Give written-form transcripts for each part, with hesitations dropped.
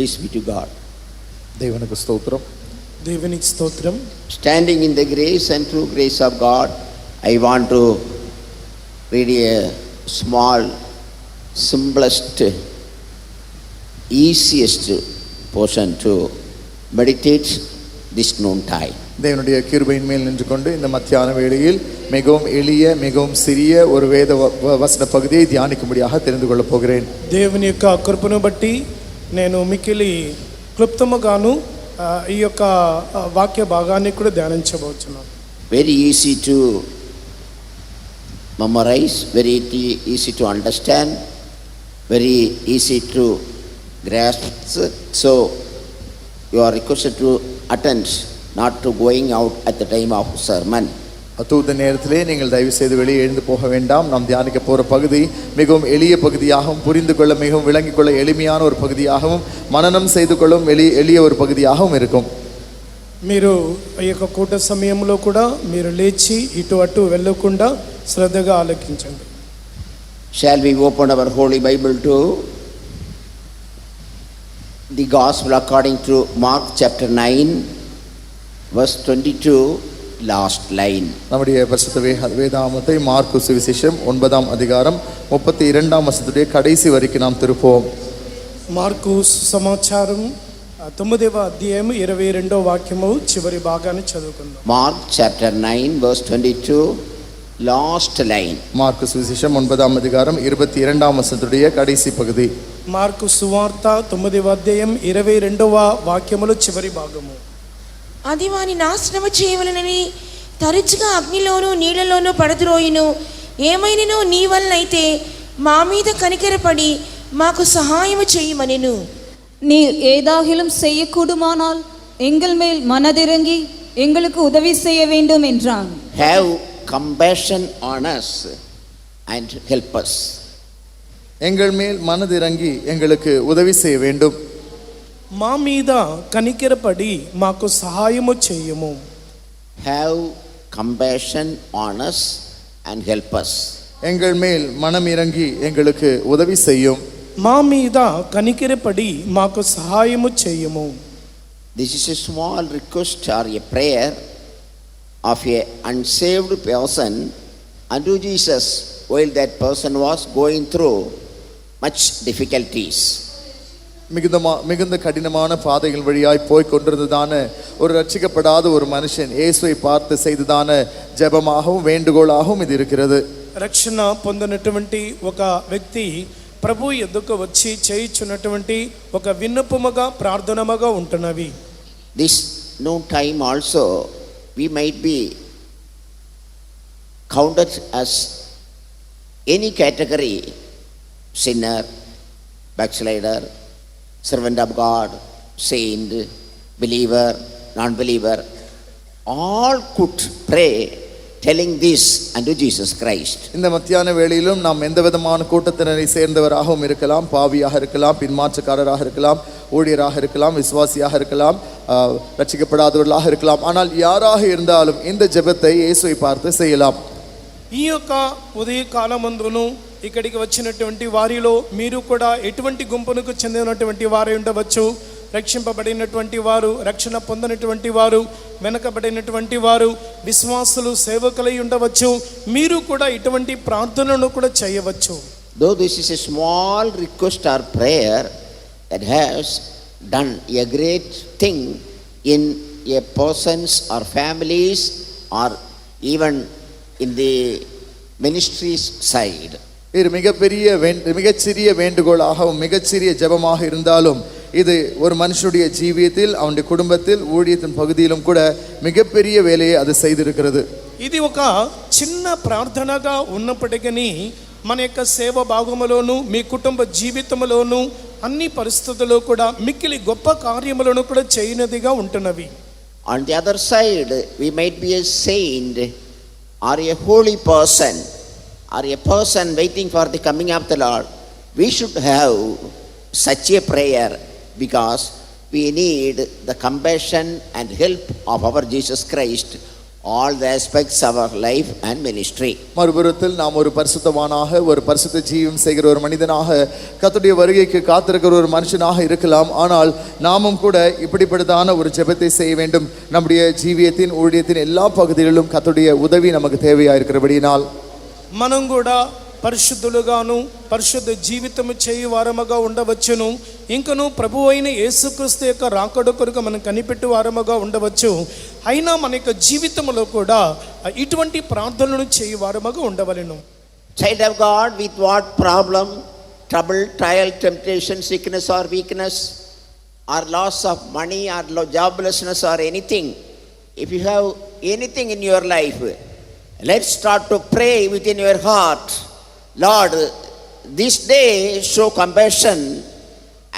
Praise be to God. தேவனுக்கு ஸ்தோத்திரம். தேவனுக்கு ஸ்தோத்திரம். Standing in the grace and true grace of God, I want to read a small, simplest, easiest portion to meditate this noon time. தேவனுடைய கிருபையின் மேல் நின்று கொண்டு இந்த மத்தியான வேளையில் மிகவும் எளிய மிகவும் சிறிய ஒரு வேத வசன பகுதியை தியானிக்கும்படியாக தெரிந்து கொள்ளப் போகிறேன். దేవుని యొక్క కృపను బట్టి నేను మికిలి క్లుప్తముగాను ఈ యొక్క వాక్య భాగాన్ని కూడా ధ్యానించబోతున్నాను. Very easy to memorize, very easy to understand, very easy to grasp. So you are requested to attend, not to going out at the time of sermon. தூத நேரத்திலே நீங்கள் தயவு செய்து வெளியே எழுந்து போக வேண்டாம். நாம் தியானிக்க போகிற பகுதி மிகவும் எளிய பகுதியாகவும் புரிந்து கொள்ள மிகவும் விளங்கிக் கொள்ள எளிமையான ஒரு பகுதியாகவும் மனனம் செய்து கொள்ளும் எளிய ஒரு பகுதியாகவும் இருக்கும். మీరు ఈ యొక్క కూట సమయంలో కూడా మీరు లేచి ఇటు అటు వెళ్ళకుండా శ్రద్ధగా ఆలకించండి. Shall we open our Holy Bible to the Gospel according to Mark chapter 9 verse 22, last line. நம்முடைய பரிசுத்த வேதாகமத்தை மார்க்கு சுவிசேஷம் 9ஆம் அதிகாரம் 32ஆம் வசனத்துடைய கடைசி வரைக்கும் நாம் திருப்போம். మార్కు సమాచారం 9వ అధ్యాయం 22వ వాక్యము చివరి భాగాన్ని చదువుకుందాం. Mark chapter 9 verse 22, last line. Mark சுவிசேஷம் 9ஆம் அதிகாரம் 22ஆம் வசனத்துடைய கடைசி பகுதி. మార్కు సువార్త 9వ అధ్యాయం 22వ వాక్యములో చివరి భాగము. అది వాని నాశనము చేయవలనని తరచుగా అగ్నిలోను నీళ్లలోనూ పడద్రోయును. ఏమైనను నీ వలనైతే మా మీద కనికరపడి మాకు సహాయము చేయమనెను. நீர் ஏதாகிலும் செய்யக்கூடுமானால் எங்கள் மேல் மனதிறங்கி எங்களுக்கு உதவி செய்ய வேண்டும் என்றான். Have compassion on us and help us. எங்கள் மேல் மனதிறங்கி எங்களுக்கு உதவி செய்ய வேண்டும். మా మీద కనికరపడి మాకు సహాయము చేయము. Have compassion on us and help us. எங்கள் மேல் மனம் இறங்கி எங்களுக்கு உதவி செய்யும். మా మీద కనికరపడి మాకు సహాయము చేయము. This is a small request or a prayer of a unsaved person unto Jesus while that person was going through much difficulties. மிகுந்த கடினமான பாதைகள் வழியாய் போய் கொண்டிருந்ததான ஒரு ரட்சிக்கப்படாத ஒரு மனுஷன் இயேசுவை பார்த்து செய்ததான ஜெபமாகவும் வேண்டுகோளாகவும் இது இருக்கிறது. రక్షణ పొందినటువంటి ఒక వ్యక్తి ప్రభు ఎదుకు వచ్చి చేయుచున్నటువంటి ఒక విన్నపముగా ప్రార్థనముగా ఉంటున్నవి. This noon time also we might be counted as any category: sinner, backslider, servant of God, saint, believer, non-believer. All could pray telling this unto Jesus Christ. இந்த மத்தியான வேளையிலும் நாம் எந்த விதமான கூட்டத்தினரை சேர்ந்தவராகவும் இருக்கலாம், பாவியாக இருக்கலாம், பின்மாற்றக்காரராக இருக்கலாம், ஊழியராக இருக்கலாம், விசுவாசியாக இருக்கலாம், ரட்சிக்கப்படாதவர்களாக இருக்கலாம். ஆனால் யாராக இருந்தாலும் இந்த ஜெபத்தை இயேசுவை பார்த்து செய்யலாம். ఈ యొక్క ఉదయ కాలమందును ఇక్కడికి వచ్చినటువంటి వారిలో మీరు కూడా ఎటువంటి గుంపునకు చెందినటువంటి వారు ఉండవచ్చు. రక్షింపబడినటువంటి వారు, రక్షణ పొందినటువంటి వారు, వెనకబడినటువంటి వారు, విశ్వాసులు, సేవకులై ఉండవచ్చు. మీరు కూడా ఇటువంటి ప్రార్థనను కూడా చేయవచ్చు. Though this is a small request or prayer that has done a great thing in a person's or families or even in the ministry's side. இது மிகச்சிறிய வேண்டுகோளாகவும் மிகச்சிறிய ஜெபமாக இருந்தாலும் இது ஒரு மனுஷனுடைய ஜீவியத்தில், அவனுடைய குடும்பத்தில், ஊழியத்தின் பகுதியிலும் கூட மிகப்பெரிய வேலையை அது செய்திருக்கிறது. ఇది ఒక చిన్న ప్రార్థనగా ఉన్నప్పటికీ మన యొక్క సేవ భాగములోను మీ కుటుంబ జీవితంలోను అన్ని పరిస్థితుల్లో కూడా మిక్కిలి గొప్ప కార్యములను కూడా చేయనదిగా ఉంటున్నవి. On the other side, we might be a saint or a holy person or a person waiting for the coming of the Lord. We should have such a prayer because we need the compassion and help of our Jesus Christ all the aspects of our life and ministry. மறுபுறத்தில் நாம் ஒரு பரிசுத்தவானாக ஒரு பரிசுத்த ஜீவம் செய்கிற ஒரு மனிதனாக கர்த்தருடைய வருகைக்கு காத்திருக்கிற ஒரு மனுஷனாக இருக்கலாம். ஆனால் நாமும் கூட இப்படிப்பட்டதான ஒரு ஜெபத்தை செய்ய வேண்டும். நம்முடைய ஜீவியத்தின் ஊழியத்தின் எல்லா பகுதிகளிலும் கர்த்தருடைய உதவி நமக்கு தேவையாயிருக்கிறபடியினால் మనం కూడా పరిశుద్ధులుగాను పరిశుద్ధ జీవితము చేయు వారముగా ఉండవచ్చును. ఇంకను ప్రభు అయిన యేసుక్రీస్తు యొక్క రాకడ కొరకు మనం కనిపెట్టు వారముగా ఉండవచ్చు. అయినా మన యొక్క జీవితంలో కూడా ఇటువంటి ప్రార్థనలను చేయు వారముగా ఉండవలెను. Child of God, with what problem, trouble, trial, temptation, sickness or weakness, or loss of money or joblessness or anything, if you have anything in your life, let's start to pray within your heart. Lord, this day show compassion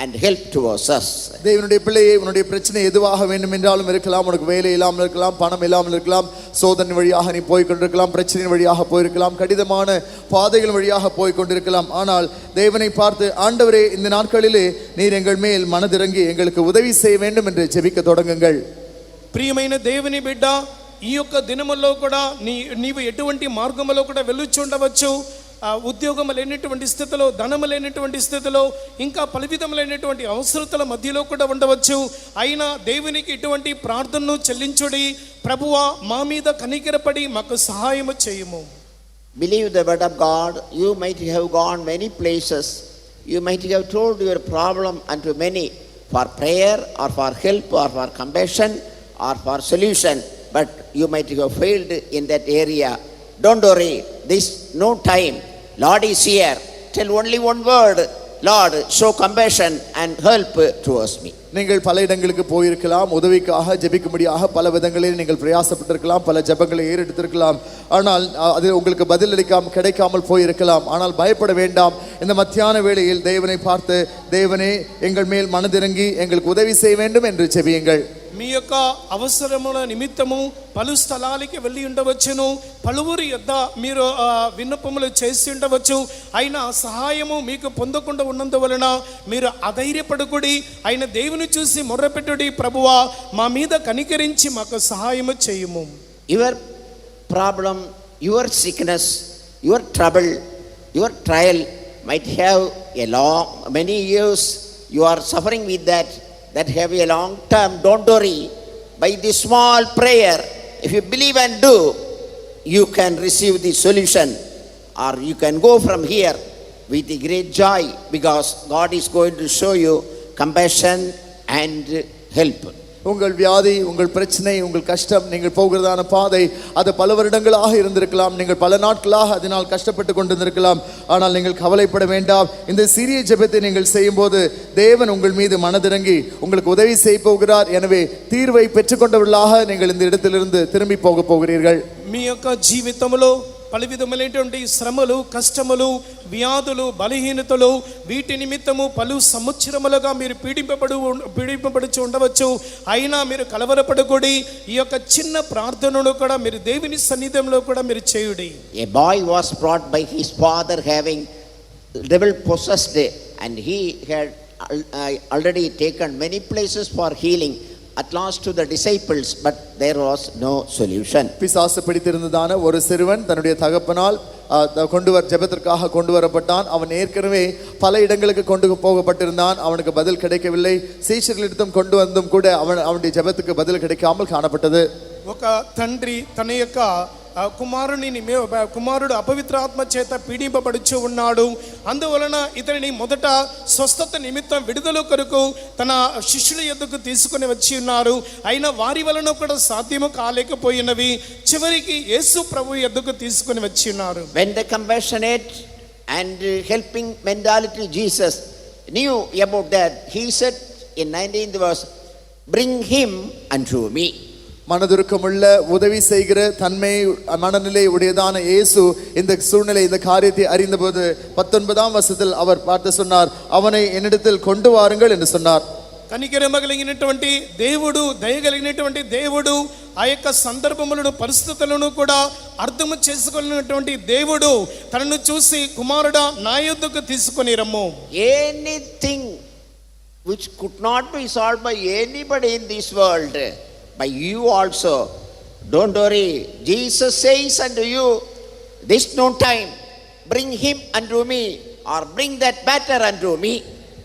and help towards us. தேவனுடைய பிள்ளையே, உன்னுடைய பிரச்சனை எதுவாக வேண்டும் என்றாலும் இருக்கலாம், உனக்கு வேலை இல்லாமல் இருக்கலாம், பணம் இல்லாமல் இருக்கலாம், சோதனை வழியாக நீ போய் கொண்டிருக்கலாம், பிரச்சனை வழியாக போயிருக்கலாம், கடினமான பாதைகள் வழியாக போய் கொண்டிருக்கலாம். ஆனால் தேவனை பார்த்து, ஆண்டவரே, இந்த நாட்களிலே நீர் எங்கள் மேல் மனதிறங்கி எங்களுக்கு உதவி செய்ய வேண்டும் என்று ஜெபிக்க தொடங்குங்கள். ప్రియమైన దేవుని బిడ్డ, ఈ యొక్క దినములో కూడా నీవు ఎటువంటి మార్గములో కూడా వెళ్ళుచుండవచ్చు. ఉద్యోగం లేనటువంటి స్థితిలో, ధనము లేనటువంటి స్థితిలో, ఇంకా పలు విధములైనటువంటి అవసరతల మధ్యలో కూడా ఉండవచ్చు. అయినా దేవునికి ఇటువంటి ప్రార్థనను చెల్లించుడి. ప్రభువా, మా మీద కనికరపడి మాకు సహాయము చేయము. Believe the word of God. You might have gone many places. You might have told your problem unto many for prayer or for help or for compassion or for solution, but you might have failed in that area. Don't worry, this no time. Lord is here. Tell only one word, Lord, show compassion and help towards me. நீங்கள் பல இடங்களுக்கு போயிருக்கலாம், உதவிக்காக ஜெபிக்கும்படியாக பல விதங்களில் நீங்கள் பிரயாசப்பட்டிருக்கலாம், பல ஜெபங்களை ஏறெடுத்திருக்கலாம். ஆனால் அது உங்களுக்கு பதில் கிடைக்காமல் போயிருக்கலாம். ஆனால் பயப்பட வேண்டாம். இந்த மத்தியான வேளையில் தேவனை பார்த்து, தேவனே, எங்கள் மேல் மனதிறங்கி எங்களுக்கு உதவி செய்ய வேண்டும் என்று ஜெபியுங்கள். మీ యొక్క అవసరముల నిమిత్తము పలు స్థలాలకి వెళ్ళి ఉండవచ్చును. పలువురి యొద్ద మీరు విన్నపములు చేసి ఉండవచ్చు. అయినా సహాయము మీకు పొందకుండా ఉన్నందువలన మీరు అధైర్యపడకుడి. అయిన దేవుని చూసి మొర్రపెట్టుడి, ప్రభువా, మా మీద కనికరించి మాకు సహాయము చేయుము. Your problem, your sickness, your trouble, your trial might have many years you are suffering with that have a long term. Don't worry. By this small prayer, if you believe and do, you can receive the solution, or you can go from here with the great joy, because God is going to show you compassion and help. உங்கள் வியாதி, உங்கள் பிரச்சனை, உங்கள் கஷ்டம், நீங்கள் போகிறதான பாதை, அது பல வருடங்களாக இருந்திருக்கலாம், நீங்கள் பல நாட்களாக அதனால் கஷ்டப்பட்டு கொண்டிருந்திருக்கலாம். ஆனால் நீங்கள் கவலைப்பட வேண்டாம். இந்த சிறிய ஜெபத்தை நீங்கள் செய்யும்போது தேவன் உங்கள் மீது மனதிறங்கி உங்களுக்கு உதவி செய்ய போகிறார். எனவே தீர்வை பெற்றுக்கொண்டவர்களாக நீங்கள் இந்த இடத்திலிருந்து திரும்பி போக போகிறீர்கள். మీ యొక్క జీవితంలో పలు విధములైనటువంటి శ్రమలు, కష్టములు, వ్యాధులు, బలహీనతలు, వీటి నిమిత్తము పలు సంవత్సరములుగా మీరు పీడింపబడుచు ఉండవచ్చు. అయినా మీరు కలవరపడకూడి. ఈ యొక్క చిన్న ప్రార్థనను కూడా మీరు దేవుని సన్నిధిలో కూడా మీరు చేయుడి. A boy was brought by his father having devil possessed, and he had already taken many places for healing, at last to the disciples, but there was no solution. பிசாசு பிடித்திருந்ததான ஒரு சிறுவன் தன்னுடைய தகப்பனால் ஜெபத்திற்காக கொண்டு வரப்பட்டான். அவன் ஏற்கனவே பல இடங்களுக்கு கொண்டு போகப்பட்டிருந்தான். அவனுக்கு பதில் கிடைக்கவில்லை. சீஷர்களிடத்தும் கொண்டு வந்தும் கூட அவனுடைய ஜெபத்துக்கு பதில் கிடைக்காமல் காணப்பட்டது. ఒక తండ్రి తన యొక్క కుమారుడు అపవిత్రాత్మ చేత పీడింపబడుచు ఉన్నాడు. అందువలన ఇతనిని మొదట స్వస్థత నిమిత్తం విడుదల కొరకు తన శిష్యుల యొద్దకు తీసుకుని వచ్చి ఉన్నారు. అయినా వారి వలన కూడా సాధ్యము కాలేకపోయినవి. చివరికి యేసు ప్రభు యొద్దకు తీసుకుని వచ్చి ఉన్నారు. When the compassionate and helping mentality Jesus knew about that, he said in 19th verse, bring him unto me. மனதுருக்கமுள்ள உதவி செய்கிற தன்மை மனநிலை உடையதான இயேசு இந்த சூழ்நிலை, இந்த காரியத்தை அறிந்தபோது 19ஆம் வசனத்தில் அவர் பார்த்து சொன்னார், அவனை என்னிடத்தில் கொண்டு வாருங்கள் என்று சொன்னார். కనికరమ కలిగినటువంటి దేవుడు, దయగలిగినటువంటి దేవుడు, ఆ యొక్క సందర్భములను, పరిస్థితులను కూడా అర్థము చేసుకున్నటువంటి దేవుడు తనను చూసి, కుమారుడా, నా యొద్దకు తీసుకొని రమ్ము. Anything which could not be solved by anybody in this world, by you also, Don't worry. Jesus says unto you, this noontime, bring him unto me, or bring that matter unto me.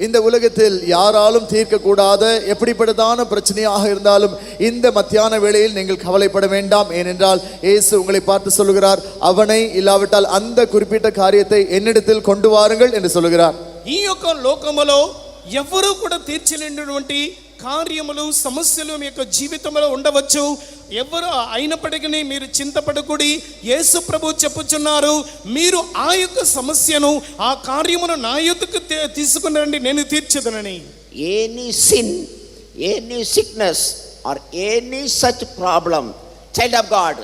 இந்த உலகத்தில் யாராலும் தீர்க்கக்கூடாத எப்படிப்பட்டதான பிரச்சனையாக இருந்தாலும் இந்த மத்தியான வேளையில் நீங்கள் கவலைப்பட வேண்டாம். ஏனென்றால் இயேசு உங்களை பார்த்து சொல்லுகிறார், அவனை இல்லாவிட்டால் அந்த குறிப்பிட்ட காரியத்தை என்னிடத்தில் கொண்டு வாருங்கள் என்று சொல்லுகிறார். ఈ యొక్క లోకములో ఎవరు కూడా తీర్చలేనటువంటి కార్యములు సమస్యలు మీ యొక్క జీవితంలో ఉండవచ్చు. ఎవరు అయినప్పటికీ మీరు చింతపడకుడి. యేసు ప్రభు చెప్పుచున్నారు, మీరు ఆ యొక్క సమస్యను ఆ కార్యమును నా యొద్దకు తీసుకుని రండి, నేను తీర్చదనని. Any sin, any sickness, or any such problem, child of God,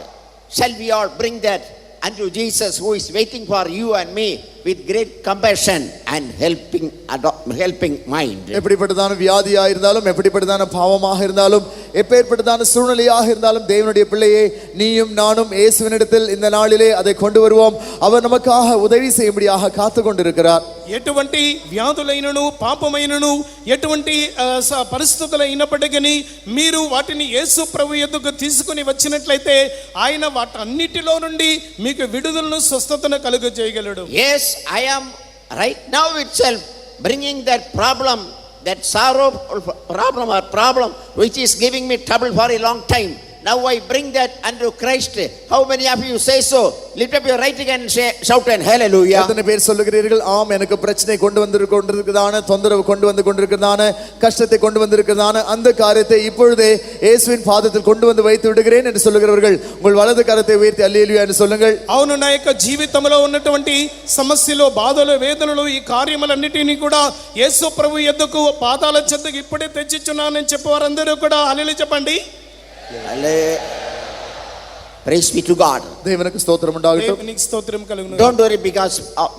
shall we all bring that unto Jesus, who is waiting for you and me with great compassion and helping mind. எப்படிப்பட்டதான வியாதியா இருந்தாலும், எப்படிப்பட்டதான பாவமாக இருந்தாலும், எப்பேற்பட்டதான சூழ்நிலையாக இருந்தாலும், தேவனுடைய பிள்ளையே, நீயும் நானும் இயேசுவினிடத்தில் இந்த நாளிலே அதை கொண்டு வருவோம். அவர் நமக்காக உதவி செய்யும்படியாக காத்து கொண்டிருக்கிறார். ఎటువంటి వ్యాధులైనను పాపమైనను ఎటువంటి పరిస్థితులు అయినప్పటికీ మీరు వాటిని యేసు ప్రభు యొద్దకు తీసుకుని వచ్చినట్లయితే ఆయన వాటన్నిటిలో నుండి మీకు విడుదలను స్వస్థతను కలుగజేయగలడు. Yes, I am right now itself bringing that problem, that sorrow problem which is giving me trouble for a long time. Now I bring that unto Christ. How many of you say so? Lift up your right hand and shout and hallelujah. எத்தனை பேர் சொல்லுகிறீர்கள், ஆம், எனக்கு பிரச்சனை கொண்டு கொண்டிருக்கிறதான, தொந்தரவு கொண்டு கொண்டிருக்கிறதான, கஷ்டத்தை கொண்டு வந்திருக்கிறதான அந்த காரியத்தை இப்பொழுதே இயேசுவின் பாதத்தில் கொண்டு வந்து வைத்து விடுகிறேன் என்று சொல்லுகிறவர்கள் உங்கள் வலது கரத்தை உயர்த்தி அல்லேலூயா என்று சொல்லுங்கள். అవును, నా యొక్క జీవితంలో ఉన్నటువంటి సమస్యలు, బాధలు, వేదనలు, ఈ కార్యములన్నిటినీ కూడా యేసు ప్రభు యొద్దకు పాదాల చెంతకు ఇప్పుడే తెచ్చిచున్నానని చెప్పేవారందరూ కూడా హల్లెలూయా చెప్పండి. Praise be to God. தேவனுக்கு ஸ்தோத்திரம் உண்டாகட்டும். దేవునికి స్తోత్రం కలుగును. Don't worry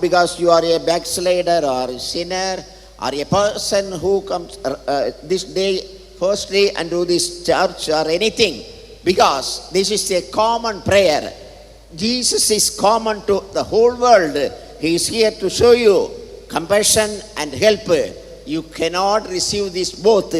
because you are a backslider or a sinner or a person who comes this day firstly unto this church or anything, because this is a common prayer. Jesus is common to the whole world. He is here to show you compassion and help. You cannot receive this both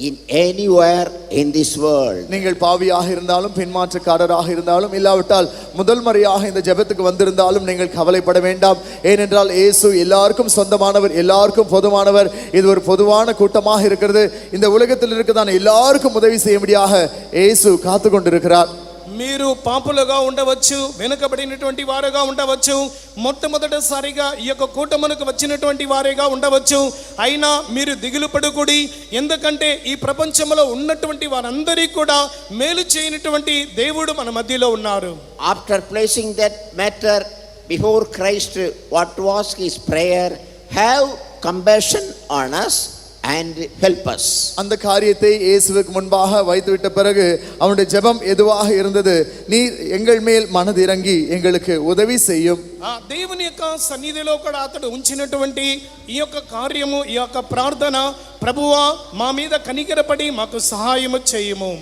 in anywhere in this world. நீங்கள் பாவியாக இருந்தாலும், பின்மாற்றக்காரராக இருந்தாலும், இல்லாவிட்டால் முதல் முறையாக இந்த ஜெபத்துக்கு வந்திருந்தாலும் நீங்கள் கவலைப்பட வேண்டாம். ஏனென்றால் இயேசு எல்லாருக்கும் சொந்தமானவர், எல்லாருக்கும் பொதுவானவர். இது ஒரு பொதுவான கூட்டமாக இருக்கிறது. இந்த உலகத்தில் இருக்கிறதான எல்லாருக்கும் உதவி செய்யும்படியாக இயேசு காத்து கொண்டிருக்கிறார். మీరు పాపులుగా ఉండవచ్చు, వెనుకబడినటువంటి వారుగా ఉండవచ్చు, మొట్టమొదటిసారిగా ఈ యొక్క కూటమునకు వచ్చినటువంటి వారుగా ఉండవచ్చు. అయినా మీరు దిగులు పడకుడి, ఎందుకంటే ఈ ప్రపంచంలో ఉన్నటువంటి వారందరికీ కూడా మేలు చేయనటువంటి దేవుడు మన మధ్యలో ఉన్నారు. After placing that matter before Christ, what was his prayer? Have compassion on us and help us. அந்த காரியத்தை இயேசுவுக்கு முன்பாக வைத்துவிட்ட பிறகு அவனுடைய ஜெபம் எதுவாக இருந்தது? நீர் எங்கள் மேல் மனதிறங்கி எங்களுக்கு உதவி செய்யும். దేవుని యొక్క సన్నిధిలో కూడా అతడు ఉంచినటువంటి ఈ యొక్క కార్యము, ఈ యొక్క ప్రార్థన, ప్రభువా మా మీద కనికరపడి మాకు సహాయము చేయము.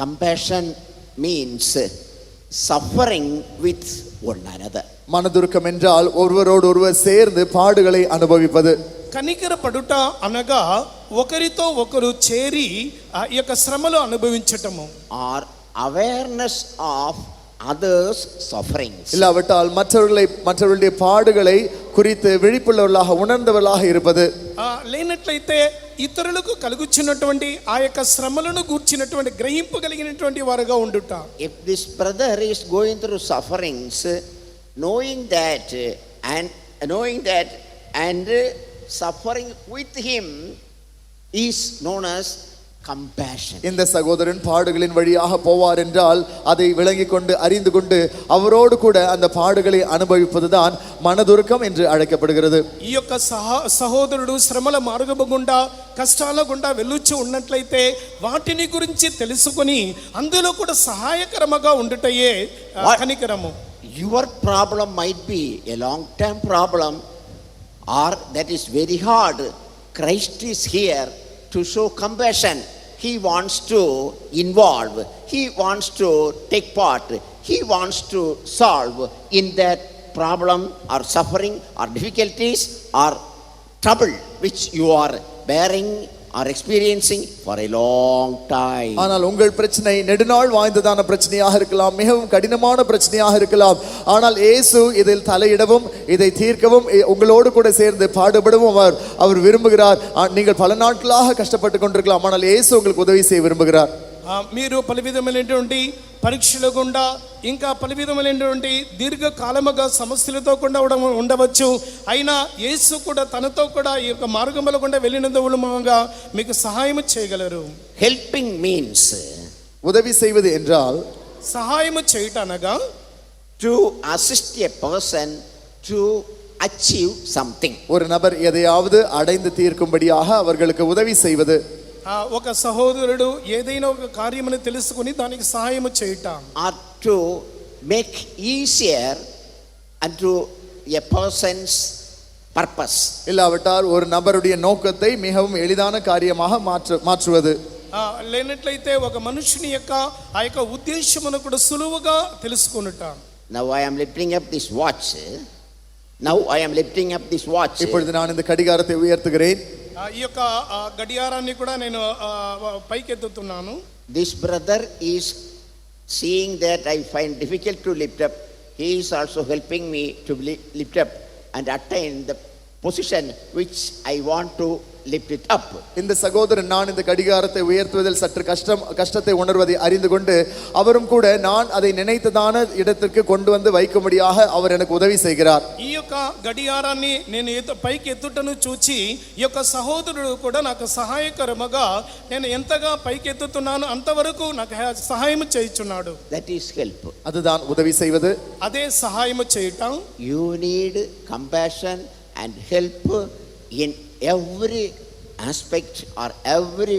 Compassion means suffering with one another. மனதுருக்கம் என்றால் ஒருவரோடு ஒருவர் சேர்ந்து பாடுகளை அனுபவிப்பது. కనికరపడుట అనగా ఒకరితో ఒకరు చేరి ఈ యొక్క శ్రమలు అనుభవించటము. Or awareness of others' sufferings. இல்லாவிட்டால் மற்றவர்களுடைய பாடுகளை குறித்து விழிப்புள்ளவர்களாக, உணர்ந்தவர்களாக இருப்பது. లేనట్లయితే ఇతరులకు కలుగుచున్నటువంటి ఆ యొక్క శ్రమలను గూర్చినటువంటి గ్రహింపు కలిగినటువంటి వారుగా ఉండుట. If this brother is going through sufferings, knowing that and suffering with him is known as compassion. இந்த சகோதரன் பாடுகளின் வழியாக போவார் என்றால் அதை விளங்கிக் கொண்டு, அறிந்து கொண்டு அவரோடு கூட அந்த பாடுகளை அனுபவிப்பதுதான் மனதுருக்கம் என்று அழைக்கப்படுகிறது. ఈ యొక్క సహోదరుడు శ్రమల మార్గము గుండా, కష్టాల గుండా వెళ్ళుచు ఉన్నట్లయితే వాటిని గురించి తెలుసుకొని అందులో కూడా సహాయకరముగా ఉండుటయే కనికరము. Your problem might be a long term problem, or that is very hard. Christ is here to show compassion. He wants to involve, he wants to take part, he wants to solve in that problem or suffering or difficulties or trouble which you are bearing are experiencing for a long time. ஆனால் உங்கள் பிரச்சனை நெடுநாள் வாய்ந்ததான பிரச்சனையாக இருக்கலாம், மிகவும் கடினமான பிரச்சனையாக இருக்கலாம். ஆனால் இயேசு இதில் தலையிடவும் இதை தீர்க்கவும் உங்களோடு கூட சேர்ந்து பாடுபடவும் அவர் விரும்புகிறார். நீங்கள் பல நாட்களாக கஷ்டப்பட்டு கொண்டிருக்கலாம், ஆனால் இயேசு உங்களுக்கு உதவி செய்ய விரும்புகிறார். మీరు పలు విధమైనటువంటి పరీక్షల గుండా ఇంకా పలు విధమైనటువంటి దీర్ఘకాలముగా సమస్యలతో కూడా ఉండవచ్చు. అయినా యేసు కూడా తనతో కూడా ఈ యొక్క మార్గముల గుండా వెళ్ళినందు మూలముగా మీకు సహాయం చేయగలరు. Helping means உதவி செய்வது என்றால் సహాయం చేయుట అనగా to assist a person to achieve something. ஒரு நபர் எதையாவது அடைந்து தீர்க்கும்படியாக அவர்களுக்கு உதவி செய்வது. ఒక సహోదరుడు ఏదైనా ఒక కార్యమును తెలుసుకుని దానికి సహాయం చేయుట, or to make easier unto a person's purpose. இல்லாவிட்டால் ஒரு நபருடைய நோக்கத்தை மிகவும் எளிதான காரியமாக மாற்றுவது. లేనట్లయితే ఒక మనుషుని యొక్క ఆ యొక్క ఉద్దేశమును కూడా సులువుగా తెలుసుకొనుట. Now I am lifting up this watch. இப்பொழுது நான் இந்த கடிகாரத்தை உயர்த்துகிறேன். ఈ యొక్క గడియారాన్ని కూడా నేను పైకెత్తుతున్నాను. This brother is seeing that I find difficult to lift up. He is also helping me to lift up and attain the position which I want to lift it up. இந்த சகோதரன் நான் இந்த கடிகாரத்தை உயர்த்துவதில் சற்று கஷ்டத்தை உணர்வதை அறிந்து கொண்டு அவரும் கூட நான் அதை நினைத்ததான இடத்திற்கு கொண்டு வந்து வைக்கும்படியாக அவர் எனக்கு உதவி செய்கிறார். ఈ యొక్క గడియారాన్ని నేను పైకి ఎత్తుటను చూచి ఈ యొక్క సహోదరుడు కూడా నాకు సహాయకరముగా నేను ఎంతగా పైకి ఎత్తుతున్నాను అంతవరకు నాకు సహాయం చేయుచున్నాడు. That is help. அதுதான் உதவி செய்வது. అదే సహాయం చేయటం. You need compassion and help in every aspect or every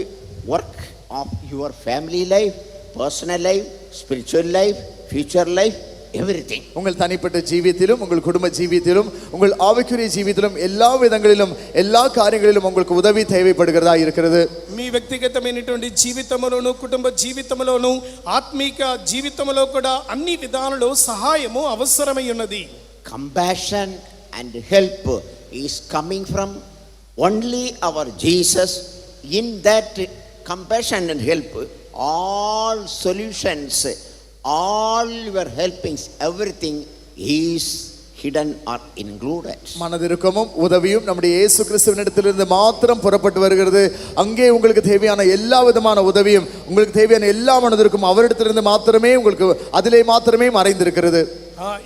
work of your family life, personal life, spiritual life, future life, everything. உங்கள் தனிப்பட்ட ஜீவியத்திலும் உங்கள் குடும்ப ஜீவியத்திலும் உங்கள் ஆவிக்குரிய ஜீவியத்திலும் எல்லா விதங்களிலும் எல்லா காரியங்களிலும் உங்களுக்கு உதவி தேவைப்படுகிறதா இருக்கிறது. మీ వ్యక్తిగతమైనటువంటి జీవితంలోను కుటుంబ జీవితంలోను ఆత్మీక జీవితంలో కూడా అన్ని విధాలలో సహాయము అవసరమై ఉన్నది. Compassion and help is coming from only our Jesus. In that compassion and help, all solutions, all your helpings, everything is hidden or included. மனதிருக்கமும் உதவியும் நம்முடைய இயேசு கிறிஸ்துவினிடத்திலிருந்து மாத்திரம் புறப்பட்டு வருகிறது. அங்கே உங்களுக்கு தேவையான எல்லா விதமான உதவியும் உங்களுக்கு தேவையான எல்லா மனதிற்கும் அவரிடத்திலிருந்து மாத்திரமே உங்களுக்கு அதிலே மாத்திரமே மறைந்திருக்கிறது.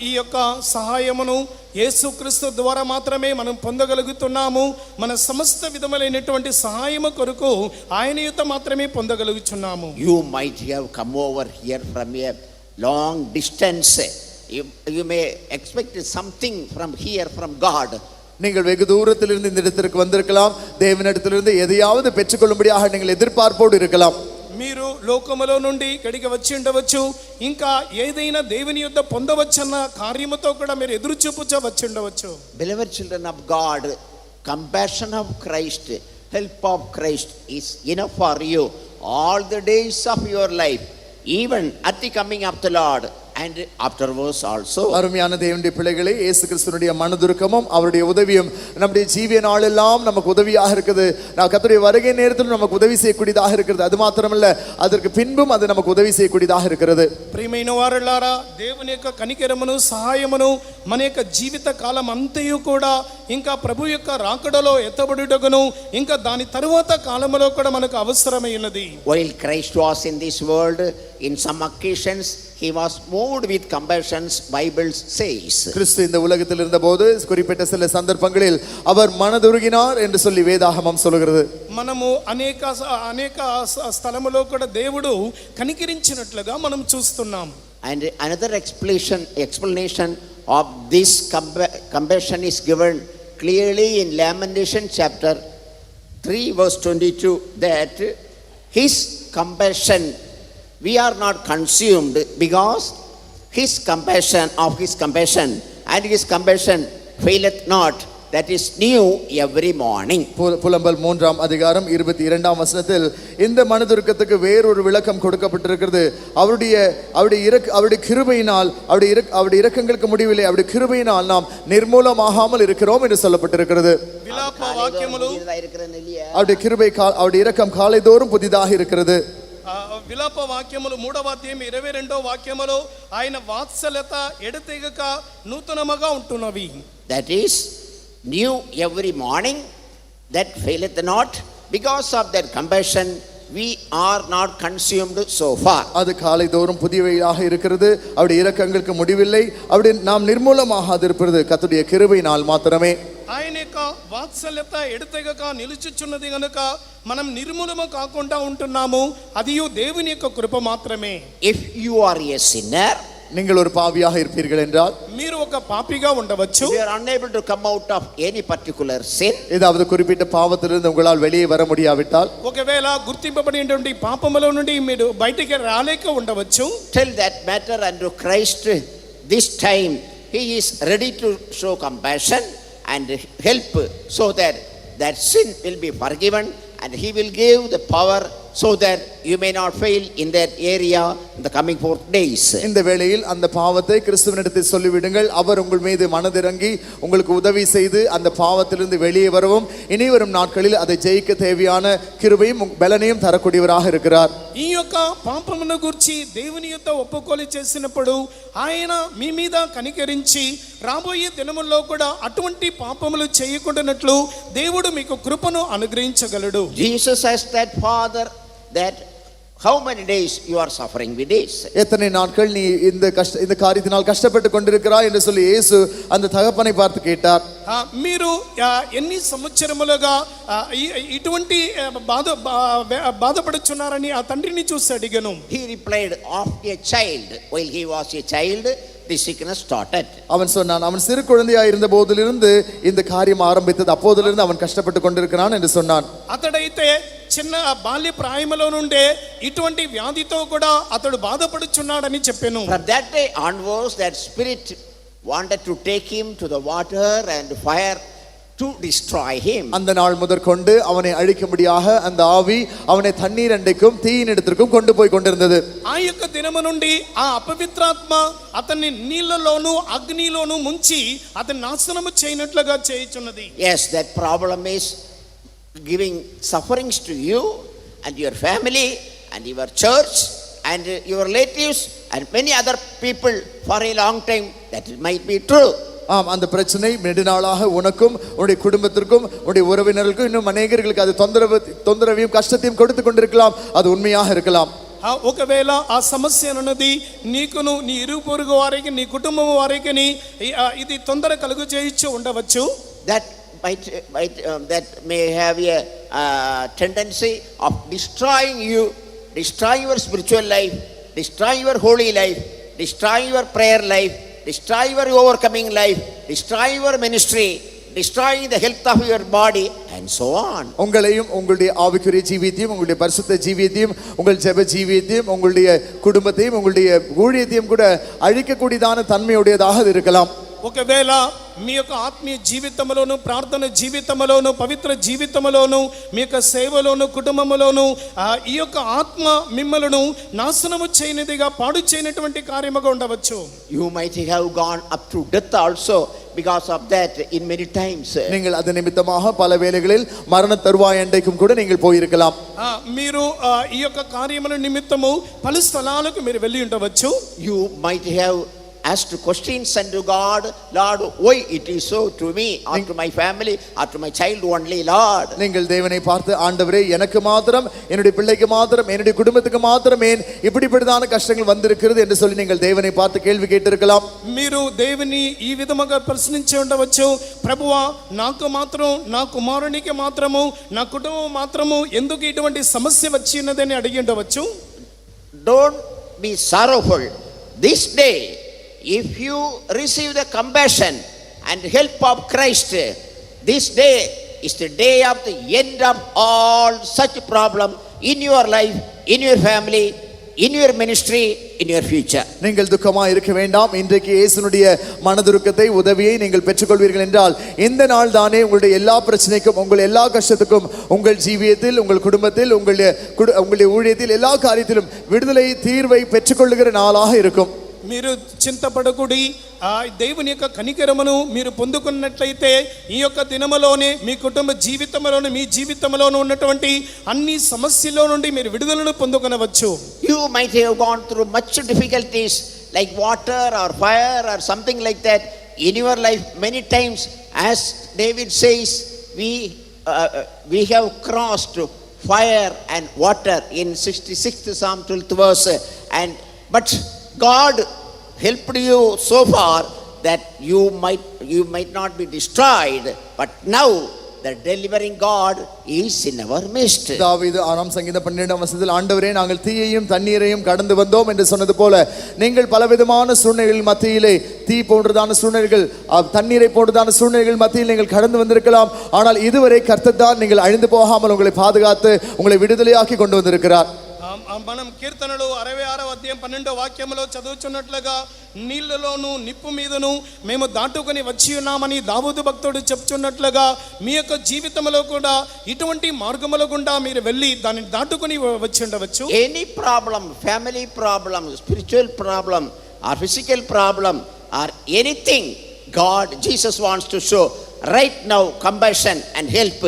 ఈ యొక్క సహాయమును యేసుక్రీస్తు ద్వారా మాత్రమే మనం పొందగలుగుతున్నాము. మన సమస్త విధములైనటువంటి సహాయము కొరకు ఆయన యుత మాత్రమే పొందగలుగుచున్నాము. You might have come over here from a long distance. You may expect something from here from God. நீங்கள் வெகு தூரத்திலிருந்து இந்த இடத்திற்கு வந்திருக்கலாம். தேவனிடத்திலிருந்து எதையாவது பெற்றுக்கொள்ளும்படியாக நீங்கள் எதிர்பார்ப்போடு இருக்கலாம். మీరు లోకములో నుండి ఇక్కడికి వచ్చి ఉండవచ్చు, ఇంకా ఏదైనా దేవుని యొద్ద పొందవచ్చన్న కార్యముతో కూడా మీరు ఎదురు చూపుచూ వచ్చి ఉండవచ్చు. Beloved children of God, compassion of Christ, help of Christ is enough for you all the days of your life, even at the coming of the Lord and afterwards also. அருமையான தேவனுடைய பிள்ளைகளே, இயேசு கிறிஸ்துவினுடைய மனதுருக்கமும் அவருடைய உதவியும் நம்முடைய ஜீவிய நாளெல்லாம் நமக்கு உதவியாக இருக்குது. நான் கர்த்தருடைய வருகை நேரத்தில் நமக்கு உதவி செய்யக்கூடியதாக இருக்கிறது. அது மாத்திரமல்ல, அதற்கு பின்பும் அது நமக்கு உதவி செய்யக்கூடியதாக இருக்கிறது. ప్రియమైన వారలారా, దేవుని యొక్క కనికరమును సహాయమును మన యొక్క జీవిత కాలం అంతయు కూడా ఇంకా ప్రభు యొక్క రాకడలో ఎత్తబడుటకును ఇంకా దాని తరువాత కాలములో కూడా మనకు అవసరమైనది. While Christ was in this world, in some occasions he was moved with compassion, Bible says. கிறிஸ்து இந்த உலகத்தில் இருந்தபோது குறிப்பிட்ட சில சந்தர்ப்பங்களில் அவர் மனதுருகினார் என்று சொல்லி வேதாகமம் சொல்கிறது. మనము అనేక స్థలములో కూడా దేవుడు కనికరించినట్లుగా మనం చూస్తున్నాం. And another explanation of this compassion is given clearly in Lamentation chapter 3 verse 22, that his compassion, we are not consumed because his compassion and his compassion faileth not. that is new every morning. புலம்பல் 3ஆம் அதிகாரம் 22ஆம் வசனத்தில் இந்த மனதுருக்கத்துக்கு வேறொரு விளக்கம் கொடுக்கப்பட்டிருக்கிறது. அவருடைய கிருபையினால் அவருடைய இரக்கங்களுக்கு முடிவில்லை, அவருடைய கிருபையினால் நாம் நிர்மூலமாகாமல் இருக்கிறோம் என்று சொல்லப்பட்டிருக்கிறது. విలాప వాక్యములు அவருடைய கிருபை அவருடைய இரக்கம் காலைதோறும் புதிதாக இருக்கிறது. విలాప వాక్యములు 3వ అధ్యాయం 22వ వాక్యములో ఆయన వాత్సల్యత ఎడతెగక నూతనముగా ఉంటున్నవి. That is new every morning, that faileth not. Because of that compassion we are not consumed so far. அது காலைதோறும் புதியவையாக இருக்கிறது. அவருடைய இரக்கங்களுக்கு முடிவில்லை. அவருடைய நாம் நிர்மூலமாகாதிருப்பது கர்த்தருடைய கிருபையினால் மாத்திரமே. ఆయన యొక్క వాత్సల్యత ఎడతెగక నిలుచుచున్నది గనుక మనం నిర్మూలము కాకుండా ఉంటున్నాము. అదియు దేవుని యొక్క కృప మాత్రమే. If you are a sinner, நீங்கள் ஒரு பாவியாக இருப்பீர்கள் என்றால், మీరు ఒక పాపిగా ఉండవచ్చు. you are unable to come out of any particular sin, ஏதாவது குறிப்பிட்ட பாவத்திலிருந்து உங்களால் வெளியே வர முடியாவிட்டால், ఒకవేళ గుర్తింపబడినటువంటి పాపములో నుండి మీరు బయటికి రాలేక ఉండవచ్చు. tell that matter unto Christ. This time he is ready to show compassion and help, so that that sin will be forgiven and he will give the power so that you may not fail in that area in the coming 4 days. இந்த வேளையில் அந்த பாவத்தை கிறிஸ்துவினிடத்தில் சொல்லிவிடுங்கள். அவர் உங்கள் மீது மனதிறங்கி உங்களுக்கு உதவி செய்து அந்த பாவத்திலிருந்து வெளியே வரவும் இனி வரும் நாட்களில் அதை ஜெயிக்க தேவையான கிருபையும் பலனையும் தரக்கூடியவராக இருக்கிறார். ఈ యొక్క పాపమును గురించి దేవుని యొక్క ఒప్పుకోలు చేసినప్పుడు ఆయన మీ మీద కనికరించి రాబోయే దినముల్లో కూడా అటువంటి పాపములు చేయకుండానట్లు దేవుడు మీకు కృపను అనుగ్రహించగలడు. Jesus asked that father that how many days you are suffering with this. எத்தனை நாட்கள் நீ இந்த காரியத்தினால் கஷ்டப்பட்டு கொண்டிருக்கிறாய் என்று சொல்லி இயேசு அந்த தகப்பனை பார்த்து கேட்டார். మీరు ఎన్ని సంవత్సరములుగా ఇటువంటి బాధపడుచున్నారని ఆ తండ్రిని చూసి అడిగాను. He replied, of a child, while he was a child the sickness started. அவன் சொன்னான், அவன் சிறு குழந்தையாய் இருந்த போதிலிருந்து இந்த காரியம் ஆரம்பித்தது, அப்போதிலிருந்து அவன் கஷ்டப்பட்டு கொண்டிருக்கிறான் என்று சொன்னான். అతడైతే చిన్న బాల్య ప్రాయములో నుండే ఇటువంటి వ్యాధితో కూడా అతడు బాధపడుచున్నాడని చెప్పాను. From that day onwards that spirit wanted to take him to the water and fire to destroy him. அந்த நாள் முதற்கொண்டு அவனை அழிக்கும்படியாக அந்த ஆவி அவனை தண்ணீர் அண்டைக்கும் தீயின் இடத்திற்கும் கொண்டு போய் கொண்டிருந்தது. ఆ యొక్క దినము నుండి ఆ అపవిత్రాత్మ అతన్ని నీళ్ళలోను అగ్నిలోను ముంచి అతన్ని నాశనము చేయనట్లుగా చేయుచున్నది. Yes, that problem is giving sufferings to you and your family and your church and your relatives and many other people for a long time. That might be true. அந்த பிரச்சனை நெடுநாளாக உனக்கும் உன்னுடைய குடும்பத்திற்கும் உன்னுடைய உறவினர்களுக்கும் இன்னும் அநேகர்களுக்கு அது தொந்தரவையும் கஷ்டத்தையும் கொடுத்து கொண்டிருக்கலாம். அது உண்மையாக இருக்கலாம். ఒకవేళ ఆ సమస్య అన్నది నీకును నీ ఇరుగు పొరుగు వారికి నీ కుటుంబం వారికి ఇది తొందర కలుగు చేయొచ్చు ఉండవచ్చు. That may have a tendency of destroying you, destroying your spiritual life, destroying your holy life, destroying your prayer life, destroying your overcoming life, destroying your ministry, destroying the health of your body and so on. உங்களையும் உங்களுடைய ஆவிக்குரிய ஜீவியத்தையும் உங்களுடைய பரிசுத்த ஜீவியத்தையும் உங்கள் ஜெப ஜீவியத்தையும் உங்களுடைய குடும்பத்தையும் உங்களுடைய ஊழியத்தையும் கூட அழிக்கக்கூடியதான தன்மையுடையதாக இருக்கலாம். ఒకవేళ మీ యొక్క ఆత్మీయ జీవితంలోను ప్రార్థన జీవితంలోను పవిత్ర జీవితంలోను మీ యొక్క సేవలోను కుటుంబంలోను ఈ యొక్క ఆత్మ మిమ్మలను నాశనము చేయనిదిగా పాడు చేయనటువంటి కార్యముగా ఉండవచ్చు. You might have gone up to death also because of that in many times. நீங்கள் அது நிமித்தமாக பல வேளைகளில் மரண தருவாய் அண்டைக்கும் கூட நீங்கள் போயிருக்கலாம். మీరు ఈ యొక్క కార్యముల నిమిత్తము పలు స్థలాలకు మీరు వెళ్ళి ఉండవచ్చు. You might have asked questions unto God, Lord, why it is so to me or to my family or to my child only, Lord. நீங்கள் தேவனை பார்த்து, ஆண்டவரே எனக்கு மாத்திரம் என்னுடைய பிள்ளைக்கு மாத்திரம் என்னுடைய குடும்பத்துக்கு மாத்திரம் ஏன் இப்படிப்பட்டதான கஷ்டங்கள் வந்திருக்கிறது என்று சொல்லி நீங்கள் தேவனை பார்த்து கேள்வி கேட்டிருக்கலாம். మీరు దేవుని ఈ విధముగా ప్రశ్నించి ఉండవచ్చు. ప్రభువా, నాకు మాత్రం నా కుమారునికి మాత్రము నా కుటుంబం మాత్రము ఎందుకు ఇటువంటి సమస్య వచ్చి ఉన్నదని అడిగి ఉండవచ్చు. Don't be sorrowful. This day, if you receive the compassion and help of Christ, this day is the day of the end of all such problem in your life, in your family, in your ministry, in your future. நீங்கள் துக்கமாக இருக்க வேண்டாம். இன்றைக்கு இயேசுனுடைய மனதுருக்கத்தை உதவியை நீங்கள் பெற்றுக்கொள்வீர்கள் என்றால் இந்த நாள் தானே உங்களுடைய எல்லா பிரச்சனைக்கும், உங்கள் எல்லா கஷ்டத்துக்கும், உங்கள் ஜீவியத்தில், உங்கள் குடும்பத்தில், உங்களுடைய ஊழியத்தில், எல்லா காரியத்திலும் விடுதலை தீர்வை பெற்றுக்கொள்ளுகிற நாளாக இருக்கும். మీరు చింతపడకుడి దేవుని యొక్క కనికరమును మీరు పొందుకున్నట్లయితే ఈ యొక్క దినములోనే మీ కుటుంబ జీవితంలోనే, మీ జీవితంలోనే ఉన్నటువంటి అన్ని సమస్యల్లో నుండి మీరు విడుదలను పొందుకొనవచ్చు. You might have gone through much difficulties like water or fire or something like that in your life many times. As David says, we have crossed fire and water in 66th Psalm 12th verse, but God helped you so far that you might not be destroyed, but now the delivering God is in our midst. தாவீது 6ஆம் சங்கீதம் 12ஆம் வசனத்தில் ஆண்டவரே நாங்கள் தீயையும் தண்ணீரையும் கடந்து வந்தோம் என்று சொன்னது போல நீங்கள் பலவிதமான சூழ்நிலைகள் மத்தியிலே, தீ போன்றதான சூழ்நிலைகள், தண்ணீரை போன்றதான சூழ்நிலைகள் மத்தியில் நீங்கள் கடந்து வந்திருக்கலாம். ஆனால் இதுவரை கர்த்தர் தான் நீங்கள் அழிந்து போகாமல் உங்களை பாதுகாத்து உங்களை விடுதலையாக்கி கொண்டு வந்திருக்கிறார். మనం కీర్తనలు 66వ అధ్యాయం 12వ వాక్యములో చదువుచున్నట్లుగా నీళ్లలోను నిప్పు మీదను మేము దాటుకొని వచ్చి ఉన్నామని దావీదు భక్తుడు చెప్తున్నట్లుగా మీ యొక్క జీవితంలో కూడా ఇటువంటి మార్గముల గుండా మీరు వెళ్ళి దాన్ని దాటుకొని వచ్చి ఉండవచ్చు. Any problem, family problem, spiritual problem or physical problem or anything, Jesus wants to show right now compassion and help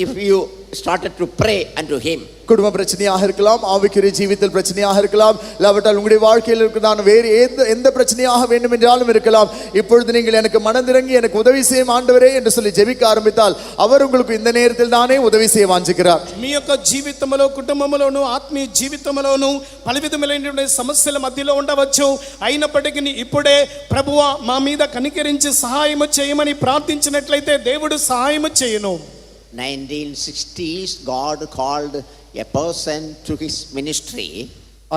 if you started to pray unto him. குடும்ப பிரச்சனையாக இருக்கலாம், ஆவிக்குரிய ஜீவிதத்தில் பிரச்சனையாக இருக்கலாம், இல்லாவிட்டால் உங்களுடைய வாழ்க்கையில் இருக்கிறதான வேறு எந்த பிரச்சனையாக வேண்டும் என்றாலும் இருக்கலாம். இப்பொழுது நீங்கள் எனக்கு மனதிறங்கி எனக்கு உதவி செய்யும் ஆண்டவரே என்று சொல்லி ஜெபிக்க ஆரம்பித்தால் அவர் உங்களுக்கு இந்த நேரத்தில் தானே உதவி செய்ய வாஞ்சிக்கிறார். మీ యొక్క జీవితంలో, కుటుంబంలోను, ఆత్మీయ జీవితంలోను పలవిధములైన సమస్యల మధ్యలో ఉండవచ్చు. అయినప్పటికీ ఇప్పుడే ప్రభువా మా మీద కనికరించి సహాయం చేయమని ప్రార్థించినట్లయితే దేవుడు సహాయం చేయను. 1960s God called a person to his ministry.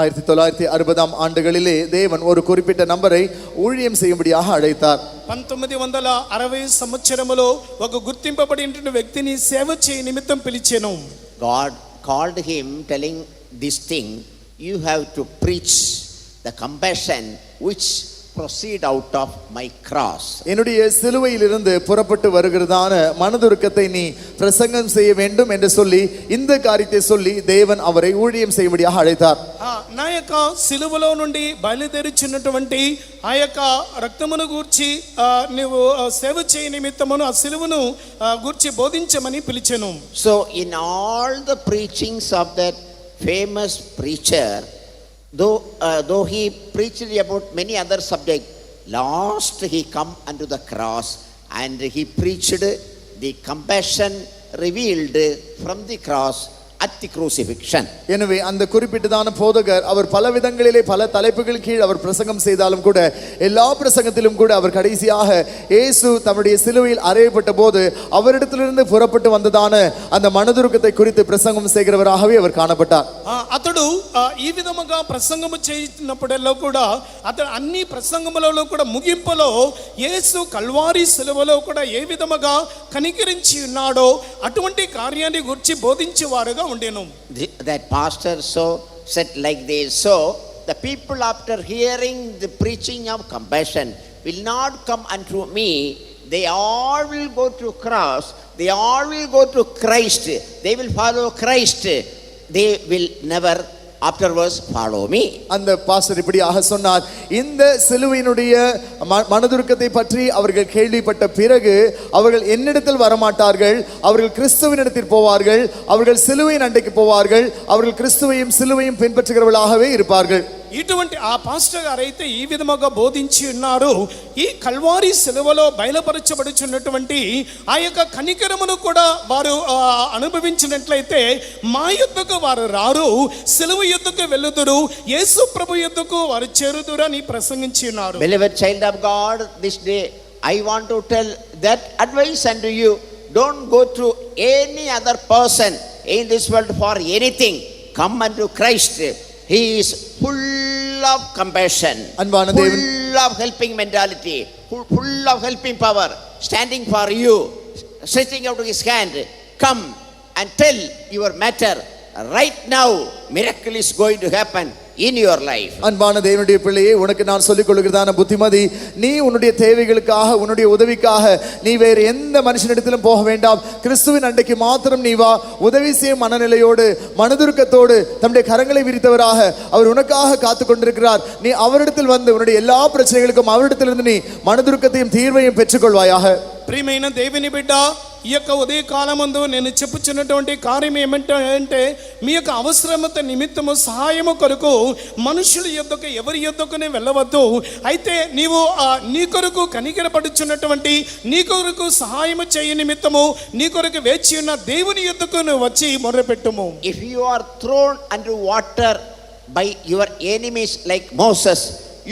1960ஆம் ஆண்டுகளிலே தேவன் ஒரு குறிப்பிட்ட நபரை ஊழியம் செய்யும்படியாக அழைத்தார். 1960 సంవత్సరములో ఒక గుర్తింపబడిన వ్యక్తిని సేవ చేయ నిమిత్తం పిలిచెను. God called him telling this thing, you have to preach the compassion which proceed out of my cross. என்னுடைய சிலுவையிலிருந்து புறப்பட்டு வருகிறதான மனதுருக்கத்தை நீ பிரசங்கம் செய்ய வேண்டும் என்று சொல்லி இந்த காரியத்தை சொல்லி தேவன் அவரை ஊழியம் செய்யும்படியாக அழைத்தார். నా యొక్క సిలువలో నుండి బయలుదేరుచున్నటువంటి ఆ యొక్క రక్తమును గూర్చి నీవు సేవ చేయ నిమిత్తమును ఆ సిలువను గూర్చి బోధించమని పిలిచెను. So in all the preachings of that famous preacher, though he preached about many other subjects, last he come unto the cross and he preached the compassion revealed from the cross at the crucifixion. எனவே அந்த குறிப்பிட்டதான போதகர் அவர் பல விதங்களிலே பல தலைப்புகள் கீழ் அவர் பிரசங்கம் செய்தாலும் கூட எல்லா பிரசங்கத்திலும் கூட அவர் கடைசியாக இயேசு தம்முடைய சிலுவையில் அறையப்பட்ட போது அவரிடத்திலிருந்து புறப்பட்டு வந்ததான அந்த மனதுருக்கத்தை குறித்து பிரசங்கம் செய்கிறவராகவே அவர் காணப்பட்டார். అతడు ఈ విధముగా ప్రసంగము చేసినప్పుడల్లా కూడా అతడు అన్ని ప్రసంగములలో కూడా ముగింపులో యేసు కల్వారి సిలువలో కూడా ఏ విధముగా కనికరించి ఉన్నాడో అటువంటి కార్యాన్ని గురించి బోధించేవారుగా ఉండెను. That pastor said like this, so the people after hearing the preaching of compassion will not come unto me, they all will go to cross, they all will go to Christ, they will follow Christ, they will never afterwards follow me. அந்த pastor இப்படியாக சொன்னார், இந்த சிலுவையினுடைய மனதுருக்கத்தை பற்றி அவர்கள் கேள்விப்பட்ட பிறகு அவர்கள் என்னிடத்தில் வரமாட்டார்கள், அவர்கள் கிறிஸ்துவினிடத்தில் போவார்கள், அவர்கள் சிலுவையின் அண்டைக்கு போவார்கள், அவர்கள் கிறிஸ்துவையும் சிலுவையும் பின்பற்றுகிறவர்களாகவே இருப்பார்கள். ఇటువంటి ఆ పాస్టర్ గారు అయితే ఈ విధముగా బోధించి ఉన్నారు. ఈ కల్వారి సిలువలో బయలుపరచబడుచున్నటువంటి ఆ యొక్క కనికరమును కూడా వారు అనుభవించినట్లయితే మా యుద్ధకు వారు రారు, సిలువ యుద్ధకు వెళ్ళుదురు, యేసు ప్రభు యుద్ధకు వారు చేరుదురు అని ప్రసంగించి ఉన్నారు. Beloved child of God, this day I want to tell that advice unto you, don't go through any other person in this world for anything, come unto Christ. He is full of compassion, full of helping mentality, full of helping power, standing for you, stretching out his hand. Come and tell your matter. Right now, miracle is going to happen. in your life. அன்பான தேவனுடைய பிள்ளையே, உனக்கு நான் சொல்லிக் கொள்கிறதான புத்திமதி, நீ உன்னுடைய தேவைகளுக்காக உன்னுடைய உதவிக்காக நீ வேறு எந்த மனுஷனிடத்திலும் போக வேண்டாம். கிறிஸ்துவின் அண்டைக்கு மாத்திரம் நீ வா. உதவி செய்யும் மனநிலையோடு மனதுருக்கத்தோடு தம்முடைய கரங்களை விரித்தவராக அவர் உனக்காக காத்து கொண்டிருக்கிறார். நீ அவரிடத்தில் வந்து உன்னுடைய எல்லா பிரச்சனைகளுக்கும் அவரிடத்திலிருந்து நீ மனதுருக்கத்தையும் தீர்வையும் பெற்றுக்கொள்வாயாக. ప్రియమైన దేవుని బిడ్డ, ఈ యొక్క ఉదయ కాలమందు నేను చెప్పుచున్నటువంటి కార్యం ఏమంటే, మీ యొక్క అవసరమత నిమిత్తము సహాయము కొరకు మనుషుల యొద్దకు ఎవరి యొద్దకునే వెళ్ళవద్దు. అయితే నీవు నీ కొరకు కనికరపడుచున్నటువంటి, నీ కొరకు సహాయము చేయ నిమిత్తము నీ కొరకు వేచి ఉన్న దేవుని యొద్దకు నువ్వు వచ్చి మొర్రపెట్టుము. If you are thrown under water by your enemies like Moses,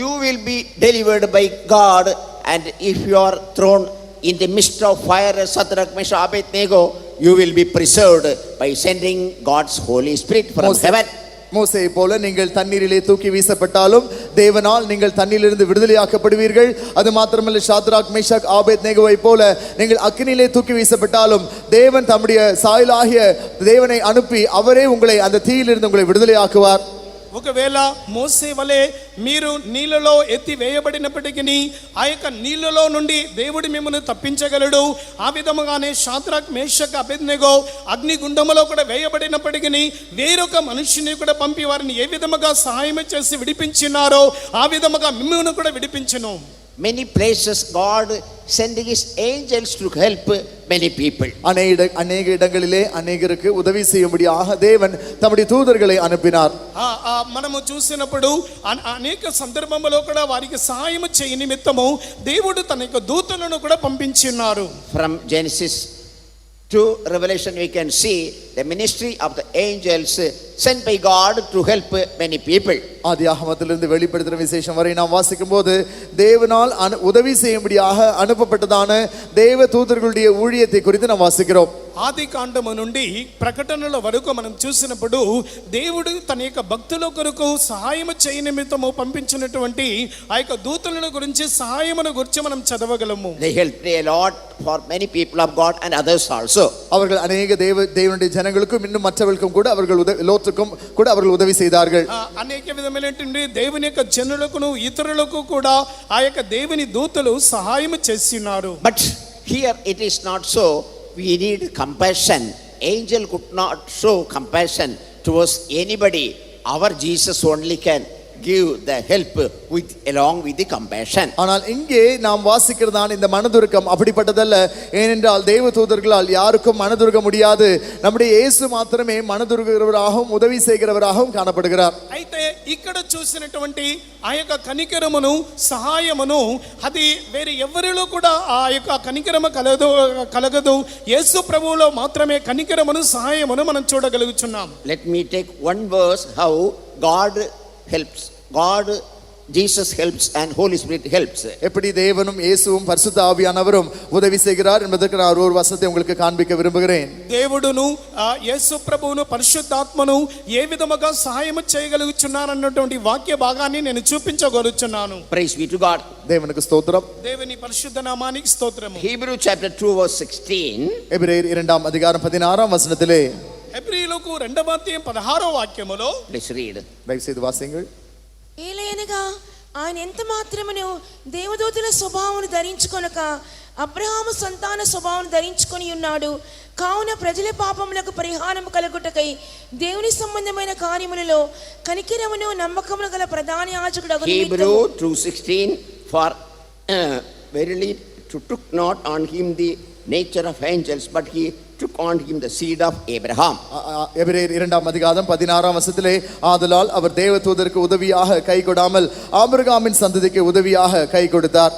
you will be delivered by God. And if you are thrown in the midst of fire, Shadrach, Meshach, Abednego, you will be preserved by sending God's Holy Spirit from heaven. மோசேயை போல நீங்கள் தண்ணீரிலே தூக்கி வீசப்பட்டாலும் தேவனால் நீங்கள் தண்ணீரிலிருந்து விடுதலையாக்கப்படுவீர்கள். அது மாத்திரமல்ல, Shadrach, Meshach, ஆபேத்நேகோவை போல நீங்கள் அக்கினியிலே தூக்கி வீசப்பட்டாலும் தேவன் தம்முடைய சாயலாகிய தேவனை அனுப்பி அவரே உங்களை அந்த தீயிலிருந்து உங்களை விடுதலையாக்குவார். ఒకవేళ మోసే వలె మీరు నీళ్ళలో ఎత్తి వేయబడినప్పటికీ ఆ యొక్క నీళ్ళలో నుండి దేవుడు మిమ్మల్ని తప్పించగలడు. ఆ విధముగానే షాద్రక్, మేషక్, అబేద్నెగో అగ్నిగుండములో కూడా వేయబడినప్పటికీ వేరొక మనుషుని కూడా పంపి వారిని ఏ విధముగా సహాయం చేసి విడిపించినారో ఆ విధముగా మిమ్మల్ని కూడా విడిపించెను. Many places God sending his angels to help many people. அநேக இடங்களிலே அநேகருக்கு உதவி செய்யும்படியாக தேவன் தம்முடைய தூதர்களை அனுப்பினார். మనము చూసినప్పుడు అనేక సందర్భంలో కూడా వారికి సహాయం చేయ నిమిత్తము దేవుడు తన యొక్క దూతలను కూడా పంపించున్నారు. From Genesis to Revelation we can see the ministry of the angels sent by God to help many people. ஆதியாகமத்திலிருந்து வெளிப்படுத்தின விசேஷம் வரை நாம் வாசிக்கும் போது தேவனால் உதவி செய்யும்படியாக அனுப்பப்பட்டதான தேவ தூதர்களுடைய ஊழியத்தை குறித்து நாம் வாசிக்கிறோம். ఆది కాండము నుండి ప్రకటనల వరకు మనం చూసినప్పుడు దేవుడు తన యొక్క భక్తుల కొరకు సహాయం చేయ నిమిత్తము పంపించినటువంటి ఆ యొక్క దూతల గురించి సహాయమును గురించి మనం చదవగలము. They helped a lot for many people of God and others also. அவர்கள் அநேக தேவனுடைய ஜனங்களுக்கும் இன்னும் மற்றவர்களுக்கும் கூட அவர்கள் லோத்துக்கும் கூட அவர்கள் உதவி செய்தார்கள். అనేక విధమైనటువంటి దేవుని యొక్క జనులకు ఇతరులకు కూడా ఆ యొక్క దేవుని దూతలు సహాయం చేస్తున్నారు. But here it is not so. We need compassion. Angel could not show compassion towards anybody. Our Jesus only can give the help along with the compassion. ஆனால் இங்கே நாம் வாசிக்கிறதான இந்த மனதுருக்கம் அப்படிப்பட்டதல்ல. ஏனென்றால் தேவ தூதர்களால் யாருக்கும் மனதுருக முடியாது. நம்முடைய இயேசு மாத்திரமே மனதுருகிறவராகவும் உதவி செய்கிறவராகவும் காணப்படுகிறார். అయితే ఇక్కడ చూసినటువంటి ఆ యొక్క కనికరమును సహాయమును అది వేరే ఎవరిలో కూడా ఆ యొక్క కనికరము కలగదు. యేసు ప్రభువులో మాత్రమే కనికరమును సహాయమును మనం చూడగలుగుతున్నాం. Let me take one verse how God helps. God, Jesus helps and Holy Spirit helps. எப்படி தேவனும் இயேசுவும் பரிசுத்த ஆவியானவரும் உதவி செய்கிறார் என்பதற்கு நான் ஒரு வசனத்தை உங்களுக்கு காண்பிக்க விரும்புகிறேன். దేవుడును యేసు ప్రభువును పరిశుద్ధాత్మను ఏ విధముగా సహాయం చేయగలుగుచున్నారు అన్నటువంటి వాక్య భాగాన్ని నేను చూపించగలుగుతున్నాను. Praise be to God. தேவனுக்கு ஸ்தோத்திரம். దేవుని పరిశుద్ధ నామానికి స్తోత్రము. Hebrew chapter 2 verse 16. எபிரேயர் 2ஆம் அதிகாரம் 16ஆம் வசனத்திலே హెబ్రీయులకు 2వ అధ్యాయం 16వ వాక్యములో Let's read. தயவு செய்து வாசியுங்கள். ఏలయనగా ఆయన ఎంత మాత్రమును దేవదూతల స్వభావమును ధరించుకొనక అబ్రహాము సంతాన స్వభావం ధరించుకొని ఉన్నాడు. కావున ప్రజల పాపములకు పరిహారం కలుగుటకై దేవుని సంబంధమైన కార్యములలో కనికరమును నమ్మకమును గల ప్రధాన యాజకుడు Hebrew 2:16 for verily took not on him the nature of angels, but he took on him the seed of Abraham. எபிரேயர் 2ஆம் அதிகாரம் 16ஆம் வசனத்திலே ஆதலால் அவர் தேவதூதருக்கு உதவியாக கை கொடாமல் ஆபிரகாமின் சந்ததிக்கு உதவியாக கை கொடுத்தார்.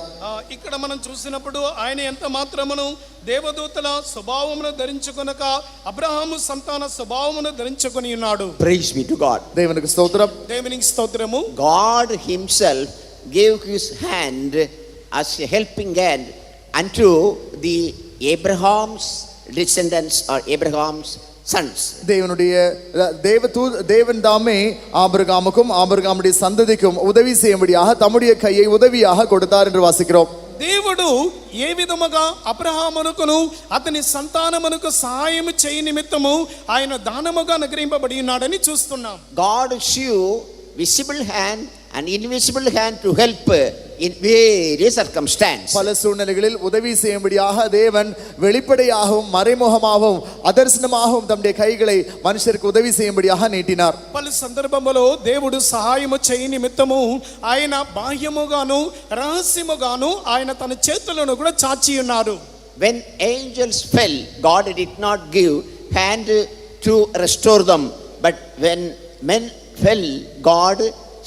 ఇక్కడ మనం చూసినప్పుడు ఆయన ఎంత మాత్రమును దేవదూతల స్వభావమును ధరించుకొనక అబ్రహాము సంతాన స్వభావమును ధరించుకొని ఉన్నాడు. Praise be to God. தேவனுக்கு ஸ்தோத்திரம். దేవునికి స్తోత్రము. God himself gave his hand as a helping hand unto the Abraham's descendants or Abraham's sons. தேவன் தாமே ஆபிரகாமுக்கும் ஆபிரகாமுடைய சந்ததிக்கும் உதவி செய்யும்படியாக தம்முடைய கையை உதவியாக கொடுத்தார் என்று வாசிக்கிறோம். దేవుడు ఏ విధముగా అబ్రహామునకును అతని సంతానమునకు సహాయం చేయ నిమిత్తము ఆయన దానముగా అనుగ్రహింపబడి ఉన్నాడని చూస్తున్నాం. God shew visible hand and invisible hand to help in various circumstances. பல சூழ்நிலைகளில் உதவி செய்யும்படியாக தேவன் வெளிப்படையாகவும் மறைமுகமாகவும் அதர்சனமாகவும் தம்முடைய கைகளை மனுஷருக்கு உதவி செய்யும்படியாக நீட்டினார். పలు సందర్భములో దేవుడు సహాయము చేయి నిమిత్తము ఆయన బాహ్యముగాను రహస్యముగాను ఆయన తన చేతులను కూడా చాచి ఉన్నారు. When angels fell, God did not give hand to restore them, but when men fell, God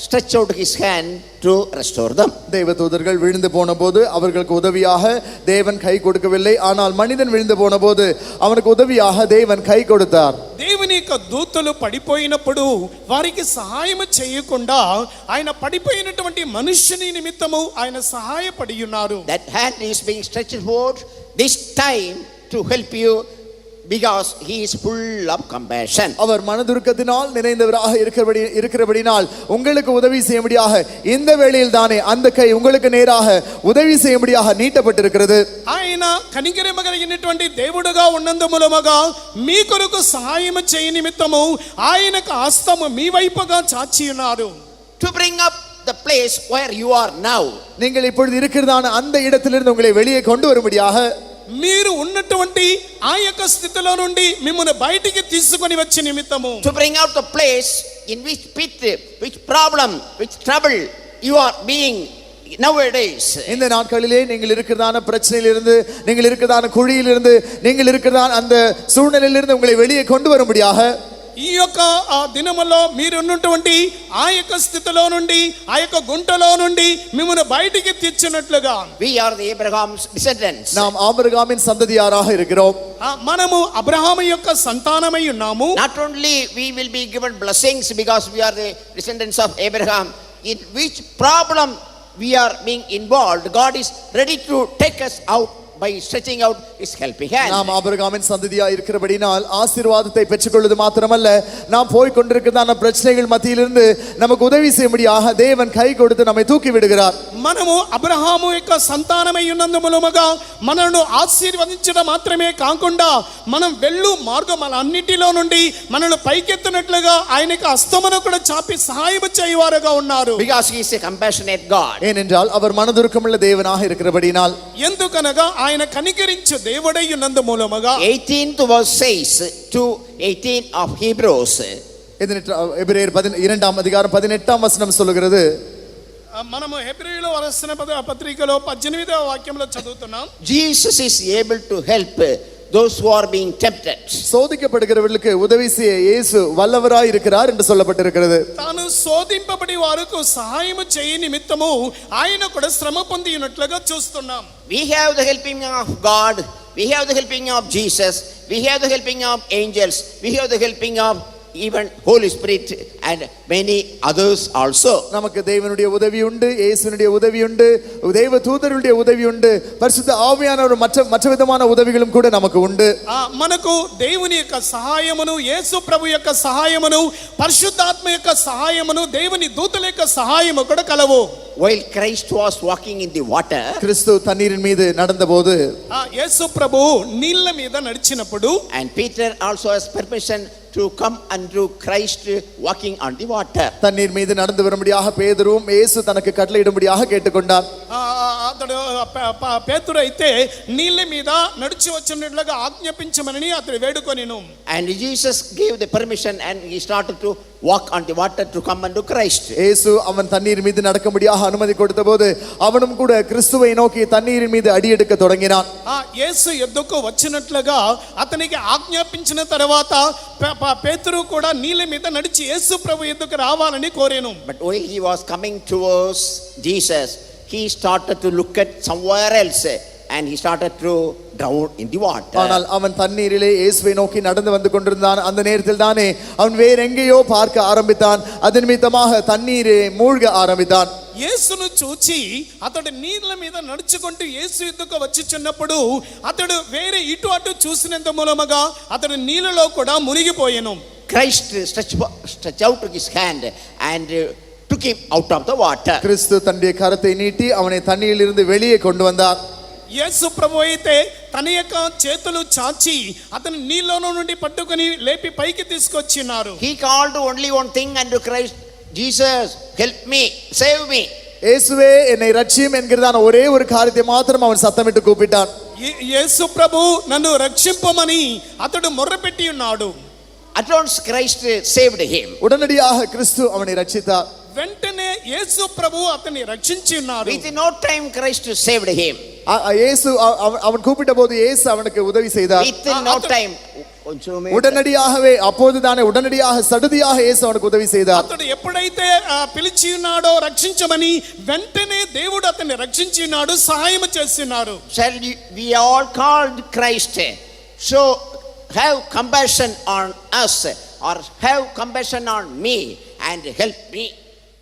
stretched out his hand to restore them. தேவதூதர்கள் விழுந்து போன போது அவர்களுக்கு உதவியாக தேவன் கை கொடுக்கவில்லை. ஆனால் மனிதன் விழுந்து போன போது அவனுக்கு உதவியாக தேவன் கை கொடுத்தார். దేవుని యొక్క దూతలు పడిపోయినప్పుడు వారికి సహాయం చేయకుండా ఆయన పడిపోయినటువంటి మనుష్యుని నిమిత్తము ఆయన సహాయపడి ఉన్నారు. That hand is being stretched forward this time to help you because he is full of compassion. அவர் மனதுருக்கத்தினால் நிறைந்தவராக இருக்கிறபடினால் உங்களுக்கு உதவி செய்யும்படியாக இந்த வேளையில் தானே அந்த கை உங்களுக்கு நேராக உதவி செய்யும்படியாக நீட்டப்பட்டிருக்கிறது. ఆయన కనికరము కలిగినటువంటి దేవుడుగా ఉన్నందు మూలముగా మీ కొరకు సహాయం చేయ నిమిత్తము ఆయనకు హస్తము మీ వైపుగా చాచి ఉన్నారు. To bring up the place where you are now. நீங்கள் இப்பொழுது இருக்கிறதான அந்த இடத்திலிருந்து உங்களை வெளியே கொண்டு வரும்படியாக మీరు ఉన్నటువంటి ఆ యొక్క స్థితిలో నుండి మిమ్మల్ని బయటికి తీసుకొని వచ్చే నిమిత్తము To bring out the place in which pit, which problem, which trouble you are being nowadays. இந்த நாட்களிலே நீங்கள் இருக்கிறதான பிரச்சனையிலிருந்து, நீங்கள் இருக்கிறதான குழியிலிருந்து, நீங்கள் இருக்கிறதான அந்த சூழ்நிலையிலிருந்து உங்களை வெளியே கொண்டு வரும்படியாக ఈ యొక్క ఆ దినములో మీరు ఉన్నటువంటి ఆ యొక్క స్థితిలో నుండి ఆ యొక్క గుంటలో నుండి మిమ్మల్ని బయటికి తెచ్చినట్లుగా We are the Abraham's descendants. நாம் ஆபிரகாமின் சந்ததியாராக இருக்கிறோம். మనము అబ్రహాము యొక్క సంతానమై ఉన్నాము. Not only we will be given blessings because we are the descendants of Abraham, in which problem we are being involved, God is ready to take us out by stretching out his helping hand. நாம் ஆபிரகாமின் சந்ததியா இருக்கிறபடினால் ஆசீர்வாதத்தை பெற்றுக்கொள்வது மாத்திரமல்ல, நாம் போய் கொண்டிருக்கிறதான பிரச்சனைகள் மத்தியிலிருந்து நமக்கு உதவி செய்யும்படியாக தேவன் கை கொடுத்து நம்மை தூக்கி விடுகிறார். మనము అబ్రహాము యొక్క సంతానమై ఉన్నందు మూలముగా మనల్ని ఆశీర్వదించడం మాత్రమే కాకుండా మనం వెళ్ళు మార్గములన్నిటిలో నుండి మనల్ని పైకెత్తినట్లుగా ఆయనకు హస్తమును కూడా చాపి సహాయం చేయవారుగా ఉన్నారు. Because he is a compassionate God. ஏனென்றால் அவர் மனதுருக்கமுள்ள தேவனாக இருக்கிறபடினால். ఎందుకనగా ఆయన కనికరించు దేవుడై ఉన్నందు మూలముగా 18th verse says to 18 of Hebrews. எபிரேயர் 2ஆம் அதிகாரம் 18ஆம் வசனம் சொல்லுகிறது. మనము హెబ్రీయులు రాసిన పత్రికలో 18వ వాక్యంలో చదువుతున్నాం. Jesus is able to help those who are being tempted. சோதிக்கப்படுகிறவர்களுக்கு உதவி செய்ய இயேசு வல்லவராய் இருக்கிறார் என்று சொல்லப்பட்டிருக்கிறது. తాను శోధింపబడి వారికి సహాయం చేయ నిమిత్తము ఆయన కూడా శ్రమ పొంది ఉన్నట్లుగా చూస్తున్నాం. We have the helping of God, we have the helping of Jesus, we have the helping of angels, we have the helping of even Holy Spirit and many others also. நமக்கு தேவனுடைய உதவி உண்டு, இயேசுவினுடைய உதவி உண்டு, தேவ தூதருடைய உதவி உண்டு, பரிசுத்த ஆவியானவர் மற்ற விதமான உதவிகளும் கூட நமக்கு உண்டு. మనకు దేవుని యొక్క సహాయమును, యేసు ప్రభు యొక్క సహాయమును, పరిశుద్ధాత్మ యొక్క సహాయమును, దేవుని దూతల యొక్క సహాయము కూడా కలవు. While Christ was walking in the water, கிறிஸ்து தண்ணீரின் மீது நடந்தபோது యేసు ప్రభు నీళ్ళ మీద నడిచినప్పుడు and Peter also has permission to come unto Christ walking on the water. தண்ணீர் மீது நடந்து வரும்படியாக பேதுருவும் இயேசு தனக்கு கட்டளையிடும்படியாக கேட்டுக்கொண்டார். అతడు పేతురు అయితే నీళ్ళ మీద నడిచి వచ్చినట్లుగా ఆజ్ఞాపించమని అతడు వేడుకొనెను. And Jesus gave the permission and he started to walk on the water to come unto Christ. இயேசு அவன் தண்ணீர் மீது நடக்கும்படியாக அனுமதி கொடுத்தபோது அவனும் கூட கிறிஸ்துவை நோக்கி தண்ணீரின் மீது அடியெடுக்க தொடங்கினான். యేసు ఎద్దుకు వచ్చినట్లుగా అతనికి ఆజ్ఞాపించిన తర్వాత పేతురు కూడా నీళ్ళ మీద నడిచి యేసు ప్రభు ఎద్దుకు రావాలని కోరెను. But while he was coming towards Jesus, he started to look at somewhere else and he started to drown in the water. ஆனால் அவன் தண்ணீரிலே இயேசுவை நோக்கி நடந்து வந்து கொண்டிருந்தான். அந்த நேரத்தில் தானே அவன் வேற எங்கேயோ பார்க்க ஆரம்பித்தான். அதன் நிமித்தமாக தண்ணீரே மூழ்க ஆரம்பித்தான். యేసును చూచి అతడు నీళ్ళ మీద నడుచుకుంటూ యేసు ఎద్దుకు వచ్చిచున్నప్పుడు అతడు వేరే ఇటు అటు చూసినంత మూలముగా అతడు నీళ్ళలో కూడా మునిగిపోయెను. Christ stretched out his hand and took him out of the water. கிறிஸ்து தன்னுடைய கரத்தை நீட்டி அவனை தண்ணீரிலிருந்து வெளியே கொண்டு வந்தார். యేసు ప్రభు అయితే తన యొక్క చేతులు చాచి అతను నీళ్ళలో నుండి పట్టుకొని లేపి పైకి తీసుకొచ్చినారు. He called only one thing unto Christ, Jesus, help me, save me. இயேசுவே என்னை ரட்சியும் என்கிறதான ஒரே ஒரு காரியத்தை மாத்திரம் அவன் சத்தமிட்டு கூப்பிட்டான். యేసు ప్రభు నన్ను రక్షింపమని అతడు మొర్రపెట్టి ఉన్నాడు. At once Christ saved him. உடனடியாக கிறிஸ்து அவனை ரட்சித்தார். వెంటనే యేసు ప్రభు అతన్ని రక్షించి ఉన్నారు. Within no time Christ saved him. இயேசு அவன் கூப்பிட்ட போது இயேசு அவனுக்கு உதவி செய்தார். Within no time. உடனடியாகவே அப்போதுதானே உடனடியாக சடுதியாக இயேசு அவனுக்கு உதவி செய்தார். అతడు ఎప్పుడైతే పిలిచి ఉన్నాడో రక్షించమని వెంటనే దేవుడు అతన్ని రక్షించి ఉన్నాడు, సహాయం చేస్తున్నారు. Shall we all called Christ? So have compassion on us, or have compassion on me and help me.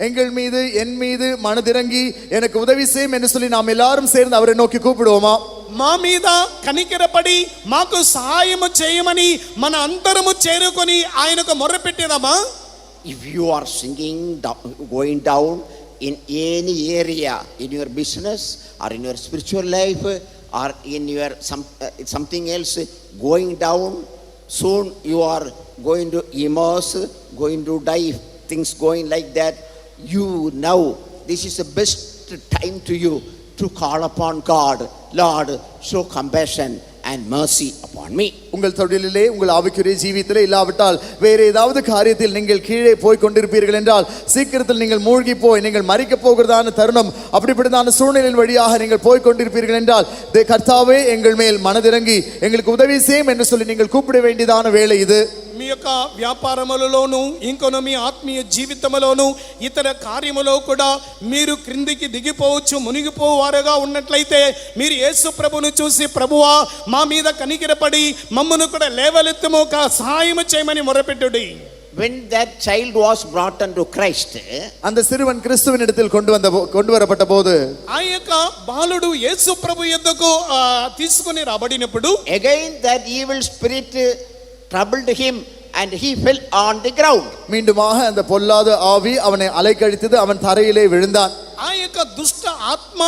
எங்கள் மீது என் மீது மனதிறங்கி எனக்கு உதவி செய்யும் என்று சொல்லி நாம் எல்லாரும் சேர்ந்து அவரை நோக்கி கூப்பிடுவோமா? మా మీద కనికరపడి మాకు సహాయము చేయమని మన అందరము చేరుకొని ఆయనకు మొర్రపెట్టేదామా? If you are singing, going down in any area, in your business or in your spiritual life or in your something else, going down, soon you are going to immerse, going to die, things going like that. You now, this is the best time to you to call upon God. Lord, show compassion and mercy upon me. உங்கள் தொழிலிலே உங்கள் ஆவிக்குரிய ஜீவியத்திலே இல்லாவிட்டால் வேற ஏதாவது காரியத்தில் நீங்கள் கீழே போய் கொண்டிருப்பீர்கள் என்றால் சீக்கிரத்தில் நீங்கள் மூழ்கி போய் நீங்கள் மரிக்க போகிறதான தருணம், அப்படிப்பட்டதான சூழ்நிலையின் வழியாக நீங்கள் போய் கொண்டிருப்பீர்கள் என்றால் கர்த்தாவே எங்கள் மேல் மனதிறங்கி எங்களுக்கு உதவி செய்யும் என்று சொல்லி நீங்கள் கூப்பிட வேண்டியதான வேளை இது. మీ యొక్క వ్యాపారములలోను ఇంకొన మీ ఆత్మీయ జీవితములోను ఇతర కార్యములో కూడా మీరు క్రిందికి దిగిపోవచ్చు, మునిగిపోవారుగా ఉన్నట్లయితే మీరు యేసు ప్రభువును చూసి ప్రభువా మా మీద కనికరపడి మమ్మను కూడా లేవలెత్తుము, సహాయం చేయమని మొరపెట్టుడి. When that child was brought unto Christ, அந்த சிறுவன் கிறிஸ்துவினிடத்தில் கொண்டு வரப்பட்ட போது ఆ యొక్క బాలుడు యేసు ప్రభు యొద్దకు తీసుకొని రాబడినప్పుడు again that evil spirit troubled him and he fell on the ground. மீண்டுமாக அந்த பொல்லாத ஆவி அவனை அலைக்கழித்தது, அவன் தரையிலே விழுந்தான். ఆ యొక్క దుష్ట ఆత్మ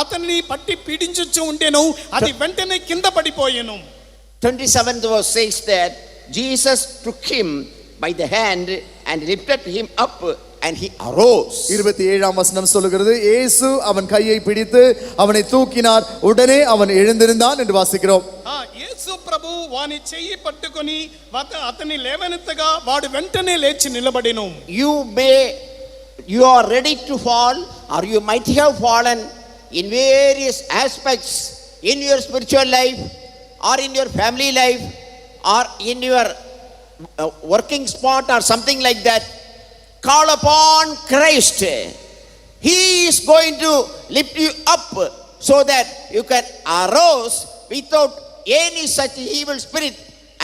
అతన్ని పట్టి పీడించుచు ఉండెను, అది వెంటనే కింద పడిపోయెను. 27th verse says that Jesus took him by the hand and lifted him up and he arose. 27ஆம் வசனம் சொல்கிறது, இயேசு அவன் கையை பிடித்து அவனை தூக்கினார், உடனே அவன் எழுந்திருந்தான் என்று வாசிக்கிறோம். యేసు ప్రభు వాని చెయ్యి పట్టుకొని అతన్ని లేవనెత్తగా వాడు వెంటనే లేచి నిలబడెను. You are ready to fall, or you might have fallen in various aspects in your spiritual life or in your family life or in your working spot or something like that. Call upon Christ. He is going to lift you up so that you can arise without any such evil spirit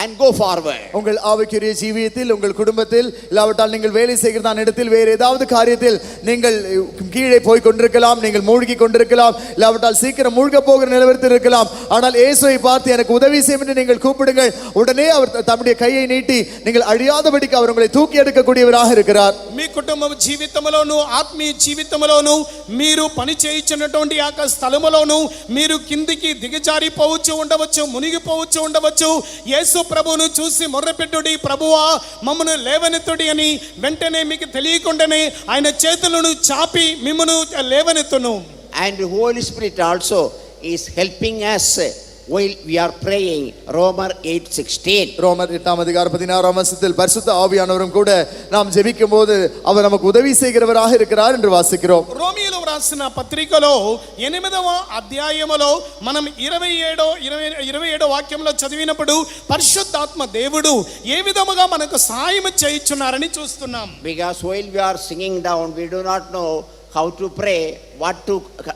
and go forward. உங்கள் ஆவிக்குரிய ஜீவியத்தில், உங்கள் குடும்பத்தில், இல்லாவிட்டால் நீங்கள் வேலை செய்கிறதான இடத்தில், வேறு ஏதாவது காரியத்தில் நீங்கள் கீழே போய் கொண்டிருக்கலாம், நீங்கள் மூழ்கி கொண்டிருக்கலாம், இல்லாவிட்டால் சீக்கிரம் மூழ்க போகிற நிலவரத்தில் இருக்கலாம். ஆனால் இயேசுவை பார்த்து எனக்கு உதவி செய்யும் என்று நீங்கள் கூப்பிடுங்கள், உடனே அவர் தம்முடைய கையை நீட்டி நீங்கள் அழியாதபடிக்கு அவர் உங்களை தூக்கி எடுக்கக்கூடியவராக இருக்கிறார். మీ కుటుంబ జీవితంలోను ఆత్మీయ జీవితంలోను మీరు పని చేయించినటువంటి ఆ స్థలములోను మీరు కిందికి దిగజారిపోవచ్చు ఉండవచ్చు, మునిగిపోవచ్చు ఉండవచ్చు. యేసు ప్రభువును చూసి మొర్రపెట్టుడి, ప్రభువా మమ్మను లేవనెత్తుడి అని వెంటనే మీకు తెలియకుండానే ఆయన చేతులను చాపి మిమ్మను లేవనెత్తును. And the Holy Spirit also is helping us while we are praying. Romans 8:16. ரோமர் 8ஆம் அதிகாரம் 16ஆம் வசனத்தில் பரிசுத்த ஆவியானவரும் கூட நாம் ஜெபிக்கும் போது அவர் நமக்கு உதவி செய்கிறவராக இருக்கிறார் என்று வாசிக்கிறோம். రోమీయులకు రాసిన పత్రికలో 8వ అధ్యాయములో మనం 27 వాక్యంలో చదివినప్పుడు పరిశుద్ధాత్మ దేవుడు ఏ విధముగా మనకు సహాయం చేయుచున్నారని చూస్తున్నాం. Because while we are singing down, we do not know how to pray,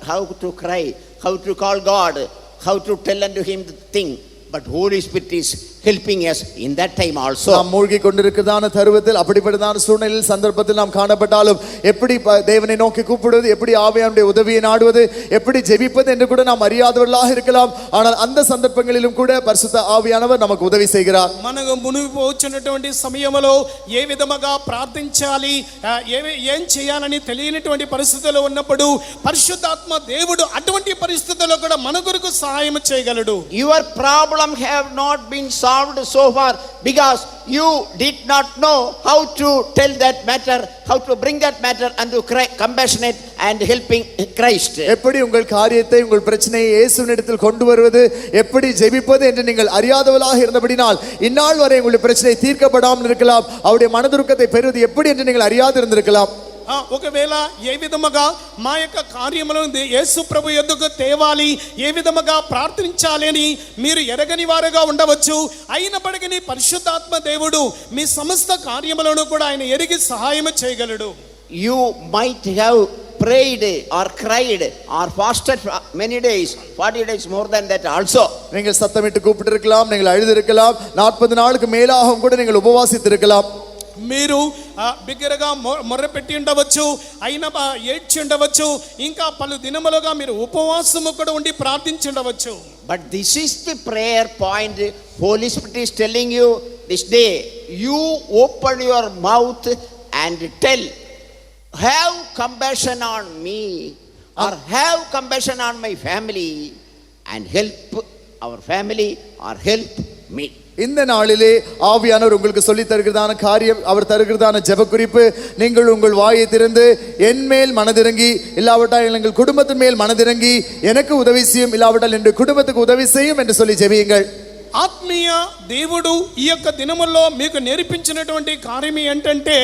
how to cry, how to call God, how to tell unto him the thing, but Holy Spirit is helping us in that time also. நாம் மூழ்கி கொண்டிருக்கிறதான தருவத்தில், அப்படிப்பட்டதான சூழ்நிலையில், சந்தர்ப்பத்தில் நாம் காணப்பட்டாலும் எப்படி தேவனை நோக்கி கூப்பிடுவது, எப்படி ஆவியானுடைய உதவியை நாடுவது, எப்படி ஜெபிப்பது என்று கூட நாம் அறியாதவர்களாக இருக்கலாம். ஆனால் அந்த சந்தர்ப்பங்களிலும் கூட பரிசுத்த ஆவியானவர் நமக்கு உதவி செய்கிறார். మనకు మునిగిపోతున్నటువంటి సమయంలో ఏ విధముగా ప్రార్థించాలి, ఏం చేయాలని తెలియనటువంటి పరిస్థితుల్లో ఉన్నప్పుడు పరిశుద్ధాత్మ దేవుడు అటువంటి పరిస్థితుల్లో కూడా మన కొరకు సహాయం చేయగలడు. Your problem have not been solved involved so far because you did not know how to tell that matter, how to bring that matter unto compassionate and helping Christ. எப்படி உங்கள் காரியத்தை உங்கள் பிரச்சனையை இயேசுவினிடத்தில் கொண்டு வருவது, எப்படி ஜெபிப்பது என்று நீங்கள் அறியாதவளாக இருந்தபடினால் இந்நாள் வரை உங்களுடைய பிரச்சனை தீர்க்கப்படாமல் இருக்கலாம். அவருடைய மனதுருக்கத்தை பெறுவது எப்படி என்று நீங்கள் அறியாது இருந்திருக்கலாம். ఒకవేళ ఏ విధముగా మా యొక్క కార్యములను యేసు ప్రభు యొద్దకు తేవాలి, ఏ విధముగా ప్రార్థించాలి అని మీరు ఎరగని వారుగా ఉండవచ్చు. అయినప్పటికీ పరిశుద్ధాత్మ దేవుడు మీ సమస్త కార్యములను కూడా ఆయన ఎరిగి సహాయం చేయగలడు. You might have prayed or cried or fasted for many days, 40 days, more than that also. நீங்கள் சத்தமிட்டு கூப்பிட்டு இருக்கலாம், நீங்கள் அழுது இருக்கலாம், 40 நாளுக்கு மேலாகவும் கூட நீங்கள் உபவாசித்து இருக்கலாம். మీరు బిగ్గరగా మొర్ర పెట్టి ఉండవచ్చు, అయినా ఏడ్చి ఉండవచ్చు, ఇంకా పలు దినములుగా మీరు ఉపవాసము కూడా ఉండి ప్రార్థించి ఉండవచ్చు. But this is the prayer point. Holy Spirit is telling you this day, you open your mouth and tell, have compassion on me or have compassion on my family and help our family or help me. இந்த நாளிலே ஆவியானவர் உங்களுக்கு சொல்லி தருகிறதான காரியம், அவர் தருகிறதான ஜெப குறிப்பு, நீங்கள் உங்கள் வாயை திறந்து என் மேல் மனதிறங்கி, இல்லாவிட்டால் எங்கள் குடும்பத்தின் மேல் மனதிறங்கி எனக்கு உதவி செய்யும், இல்லாவிட்டால் என் குடும்பத்துக்கு உதவி செய்யும் என்று சொல்லி ஜெபியுங்கள். ఆత్మీయ దేవుడు ఈ యొక్క దినముల్లో మీకు నేర్పించినటువంటి కార్యం ఏంటంటే,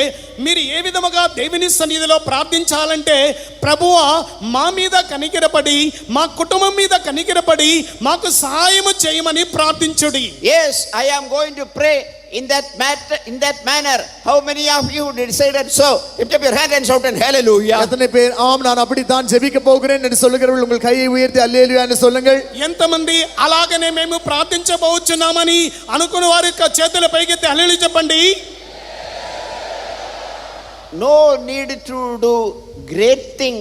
మీరు ఏ విధముగా దేవుని సన్నిధిలో ప్రార్థించాలంటే, ప్రభువా మా మీద కనికరపడి, మా కుటుంబం మీద కనికరపడి మాకు సహాయము చేయమని ప్రార్థించుడి. Yes, I am going to pray in that manner. How many of you decided so? Lift up your hand and shout and hallelujah. எத்தனை பேர் ஆம் நான் அப்படித்தான் ஜெபிக்க போகிறேன் என்று சொல்லுகிறவர்கள் உங்கள் கையை உயர்த்தி அல்லேலூயா என்று சொல்லுங்கள். ఎంతమంది అలాగనే మేము ప్రార్థించబోచున్నామని అనుకున్న వారి చేతుల పైకెత్తి హల్లెలూయా చెప్పండి. No need to do great thing,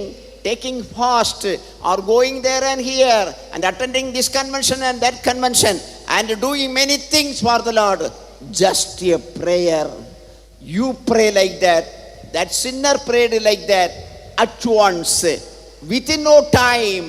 taking fast or going there and here and attending this convention and that convention and doing many things for the Lord. Just a prayer. You pray like that. That sinner prayed like that at once. Within no time,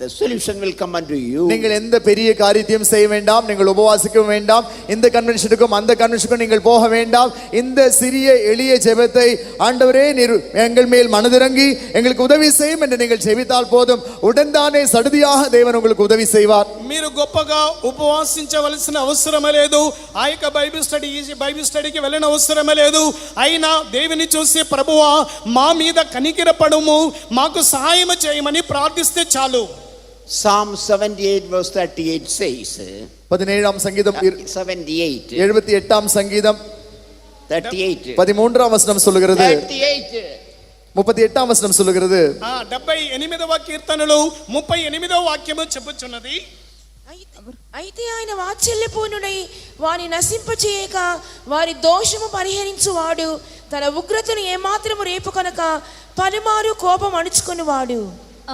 the solution will come unto you. நீங்கள் எந்த பெரிய காரியத்தையும் செய்ய வேண்டாம், நீங்கள் உபவாசிக்க வேண்டாம், இந்த கன்வென்ஷனுக்கும் அந்த கன்வென்ஷனுக்கும் நீங்கள் போக வேண்டாம். இந்த சிறிய எளிய ஜெபத்தை, ஆண்டவரே நீர் எங்கள் மேல் மனதிறங்கி எங்களுக்கு உதவி செய்யும் என்று நீங்கள் ஜெபித்தால் போதும், உடன்தானே சடுதியாக தேவன் உங்களுக்கு உதவி செய்வார். మీరు గొప్పగా ఉపవాసించవలసిన అవసరమే లేదు, ఆ యొక్క బైబిల్ స్టడీకి వెళ్ళిన అవసరమే లేదు. అయినా దేవుని చూసి ప్రభువా మా మీద కనికరపడుము, మాకు సహాయం చేయమని ప్రార్థిస్తే చాలు. Psalm 78 verse 38 says, 17ஆம் சங்கீதம் 78 78ஆம் சங்கீதம் 38 13ஆம் வசனம் சொல்லுகிறது, 38 38ஆம் வசனம் சொல்லுகிறது, 78వ కీర్తనలు 38వ వాక్యము చెప్పుచున్నది, అయితే ఆయన వాత్సల్యపూర్ణుడై వారిని నశింపచేయక వారి దోషము పరిహరించువాడు, తన ఉగ్రతను ఏమాత్రము రేపుకొనక పలుమారు కోపం అణుచుకొనువాడు.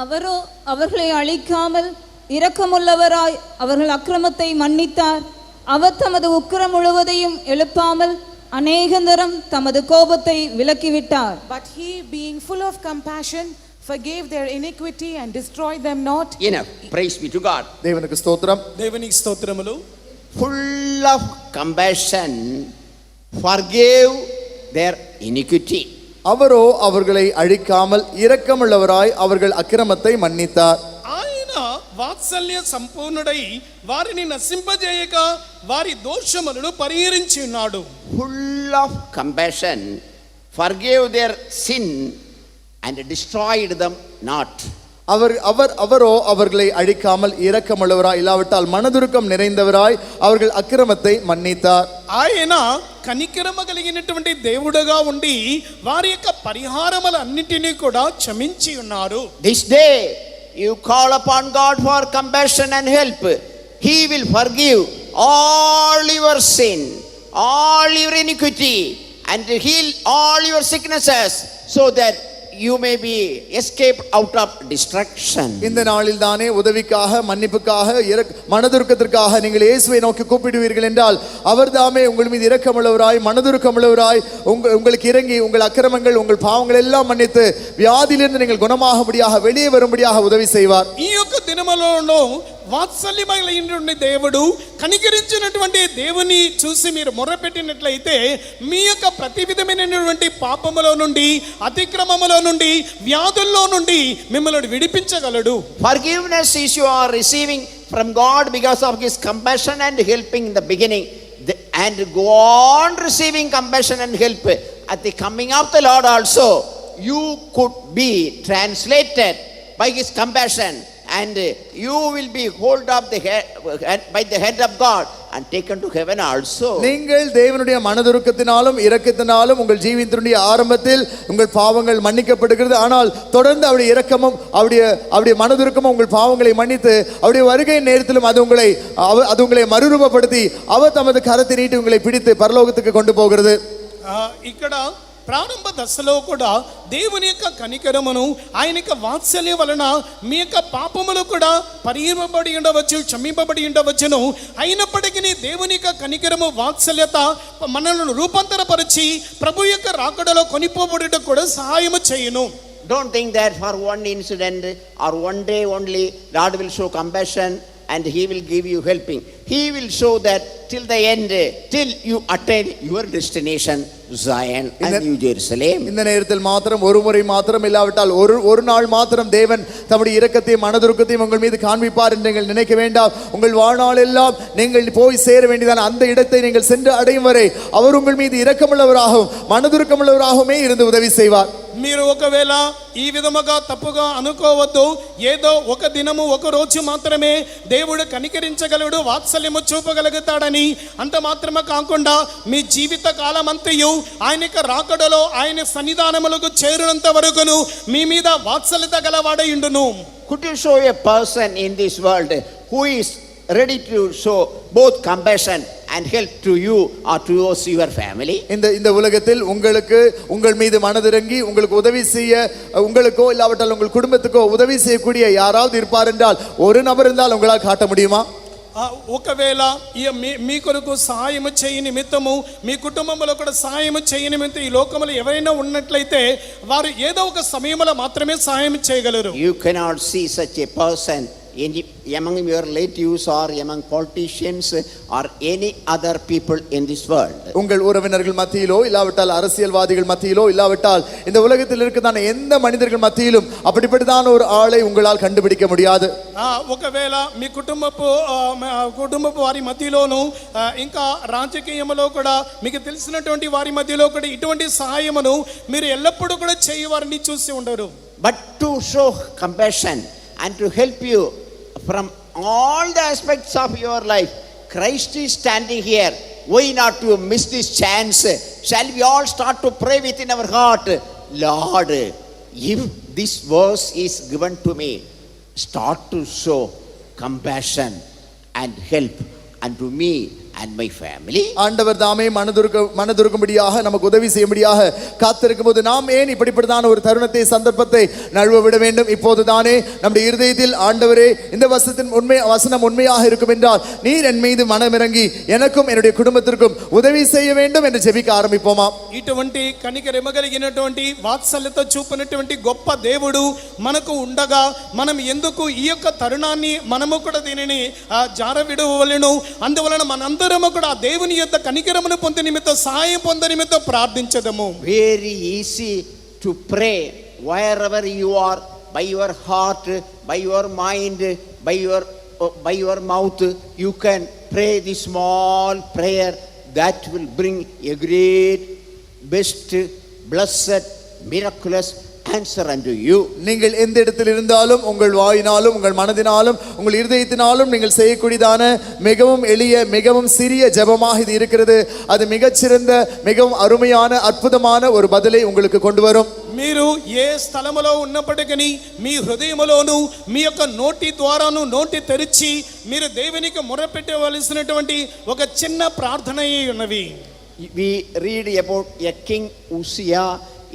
அவரோ அவர்களை அழிக்காமல் இரக்கமுள்ளவராய் அவர்கள் அக்கிரமத்தை மன்னித்தார். அவர் தமது உக்கிரம் முழுவதையும் எழுப்பாமல் அநேகந்தரம் தமது கோபத்தை விலக்கிவிட்டார். But he, being full of compassion, forgave their iniquity and destroyed them not. Enough. Praise be to God. தேவனுக்கு ஸ்தோத்திரம். దేవునికి స్తోత్రములు. Full of compassion, forgave their iniquity. அவரோ அவர்களை அழிக்காமல் இரக்கமுள்ளவராய் அவர்கள் அக்கிரமத்தை மன்னித்தார். ఆయన వాత్సల్య సంపూర్ణుడై వారిని నశింపజేయక వారి దోషములను పరిహరించి ఉన్నాడు. Full of compassion, forgave their sin and destroyed them not. அவரோ அவர்களை அழிக்காமல் இரக்கமுள்ளவராய், இல்லாவிட்டால் மனதுருக்கம் நிறைந்தவராய் அவர்கள் அக்கிரமத்தை மன்னித்தார். ఆయన కనికరమ కలిగినటువంటి దేవుడుగా ఉండి వారి యొక్క పరిహారములన్నిటినీ కూడా క్షమించి ఉన్నారు. This day you call upon God for compassion and help. He will forgive all your sin, all your iniquity and heal all your sicknesses so that you may be escaped out of destruction. இந்த நாளில் தானே உதவிக்காக, மன்னிப்புக்காக, மனதுருக்கத்திற்காக நீங்கள் இயேசுவை நோக்கி கூப்பிடுவீர்கள் என்றால் அவர் தாமே உங்கள் மீது இரக்கமுள்ளவராய், மனதுருக்கமுள்ளவராய் உங்களுக்கு இறங்கி உங்கள் அக்கிரமங்கள், உங்கள் பாவங்கள் எல்லாம் மன்னித்து வியாதியிலிருந்து நீங்கள் குணமாகும்படியாக, வெளியே வரும்படியாக உதவி செய்வார். ఈ యొక్క దినములలో వాత్సల్యమైనటువంటి దేవుడు, కనికరించినటువంటి దేవుని చూసి మీరు మొరపెట్టినట్లయితే మీ యొక్క ప్రతి విధమైనటువంటి పాపములో నుండి, అతిక్రమములో నుండి, వ్యాధుల్లో నుండి మిమ్మల్ని విడిపించగలడు. Forgiveness is you are receiving from God because of His compassion and helping in the beginning, and go on receiving compassion and help at the coming of the Lord also. You could be translated by His compassion, and you will be hold up the head by the head of God and taken to heaven also. நீங்கள் தேவனுடைய மனதுருக்கத்தினாலும் இரக்கத்தினாலும் உங்கள் ஜீவியத்தினுடைய ஆரம்பத்தில் உங்கள் பாவங்கள் மன்னிக்கப்படுகிறது. ஆனால் தொடர்ந்து அவருடைய இரக்கமும் அவருடைய மனதுருக்கமும் உங்கள் பாவங்களை மன்னித்து அவருடைய வருகை நேரத்திலும் அது உங்களை மறுரூபப்படுத்தி அவர் தமது கரத்தை நீட்டி உங்களை பிடித்து பரலோகத்துக்கு கொண்டு போகிறது. ఇక్కడ ప్రారంభ దశలో కూడా దేవుని యొక్క కనికరమును, ఆయన యొక్క వాత్సల్యం వలన మీ యొక్క పాపములు కూడా పరిహరింపబడి ఉండవచ్చు, క్షమింపబడి ఉండవచ్చును. అయినప్పటికీ దేవుని యొక్క కనికరము, వాత్సల్యత మనల్ని రూపాంతరపరిచి ప్రభు యొక్క రాకడలో కొనిపోబడుట కూడా సహాయము చేయును. Don't think that for one incident or one day only God will show compassion and He will give you helping. He will show that till the end, till you attain your destination, Zion and New Jerusalem. இந்த நேரத்தில் மாத்திரம், ஒரு முறை மாத்திரம் இல்லாவிட்டால் ஒரு நாள் மாத்திரம் தேவன் தம்முடைய இரக்கத்தையும் மனதுருக்கத்தையும் உங்கள் மீது காண்பிப்பார் என்று நீங்கள் நினைக்க வேண்டாம். உங்கள் வாழ்நாள் எல்லாம் நீங்கள் போய் சேர வேண்டியதான அந்த இடத்தை நீங்கள் சென்று அடையும் வரை அவர் உங்கள் மீது இரக்கமுள்ளவராகவும் மனதுருக்கமுள்ளவராகவுமே இருந்து உதவி செய்வார். మీరు ఒకవేళ ఈ విధముగా తప్పుగా అనుకోవద్దు. ఏదో ఒక దినము, ఒక రోజు మాత్రమే దేవుడు కనికరించగలడు, వాత్సల్యము చూపగలుగుతాడని అంత మాత్రమే కాకుండా మీ జీవిత కాలం అంతయు ఆయన యొక్క రాకడలో ఆయన సన్నిధానములకు చేరునంత వరకును మీ మీద వాత్సల్యత గలవాడై ఉండును. Could you show a person in this world who is ready to show both compassion and help to you or to your family? இந்த உலகத்தில் உங்கள் மீது மனதிறங்கி உங்களுக்கு உதவி செய்ய, உங்களுக்கோ இல்லாவிட்டால் உங்கள் குடும்பத்துக்கோ உதவி செய்யக்கூடிய யாராவது இருப்பார் என்றால், ஒரு நபர் இருந்தால் உங்களால் காட்ட முடியுமா? ఒకవేళ మీ కొరకు సహాయము చేయ నిమిత్తము, మీ కుటుంబంలో కూడా సహాయము చేయ నిమిత్తం ఈ లోకంలో ఎవరైనా ఉన్నట్లయితే వారు ఏదో ఒక సమయంలో మాత్రమే సహాయం చేయగలరు. You cannot see such a person among your relatives or among politicians or any other people in this world. உங்கள் உறவினர்கள் மத்தியிலோ இல்லாவிட்டால் அரசியல்வாதிகள் மத்தியிலோ இல்லாவிட்டால் இந்த உலகத்தில் இருக்கிறதான எந்த மனிதர்கள் மத்தியிலும் அப்படிப்பட்டதான ஒரு ஆளை உங்களால் கண்டுபிடிக்க முடியாது. ఒకవేళ మీ కుటుంబపు వారి మధ్యలోను ఇంకా రాజకీయంలో కూడా మీకు తెలిసినటువంటి వారి మధ్యలో కూడా ఇటువంటి సహాయమును మీరు ఎల్లప్పుడూ కూడా చేయవారిని చూసి ఉండరు. But to show compassion and to help you from all the aspects of your life, Christ is standing here. Why not to miss this chance? Shall we all start to pray within our heart, Lord, if this verse is given to me, start to show compassion and help unto me and my family. ஆண்டவர் தாமே மனதுருக்கும்படியாக நமக்கு உதவி செய்யும்படியாக காத்திருக்கும் போது நாம் ஏன் இப்படிப்பட்டதான ஒரு தருணத்தை, சந்தர்ப்பத்தை நழுவ விட வேண்டும்? இப்போது தானே நம்முடைய இருதயத்தில், ஆண்டவரே இந்த வசனம் உண்மையாக இருக்கும் என்றால் நீர் என் மீது மனமிறங்கி எனக்கும் என்னுடைய குடும்பத்திற்கும் உதவி செய்ய வேண்டும் என்று ஜெபிக்க ஆரம்பிப்போமா? ఇటువంటి కనికరెమగలిగినటువంటి వాత్సల్యత చూపినటువంటి గొప్ప దేవుడు మనకు ఉండగా మనం ఎందుకు ఈ యొక్క తరుణాన్ని మనము కూడా దీనిని జారవిడవలెను? అందువలన మనందరము కూడా దేవుని యొక్క కనికరమును పొందే నిమిత్తం, సహాయం పొందే నిమిత్తం ప్రార్థించదము. Very easy to pray wherever you are, by your heart, by your mind, by your mouth. You can pray the small prayer that will bring a great, best, blessed, miraculous answer unto you. நீங்கள் எந்த இடத்தில் இருந்தாலும் உங்கள் வாயினாலும் உங்கள் மனதினாலும் உங்கள் இருதயத்தினாலும் நீங்கள் செய்யக்கூடியதான மிகவும் எளிய, மிகவும் சிறிய ஜெபமாக இது இருக்கிறது. அது மிகச்சிறந்த, மிகவும் அருமையான, அற்புதமான ஒரு பதிலை உங்களுக்கு கொண்டு வரும். మీరు ఏ స్థలములో ఉన్నప్పటికీ మీ హృదయములోను మీ యొక్క నోటి ద్వారాను నోటి తెరిచి మీరు దేవునికి మొరపెట్టవలసినటువంటి ఒక చిన్న ప్రార్థన ఉన్నవి. We read about a king Uzziah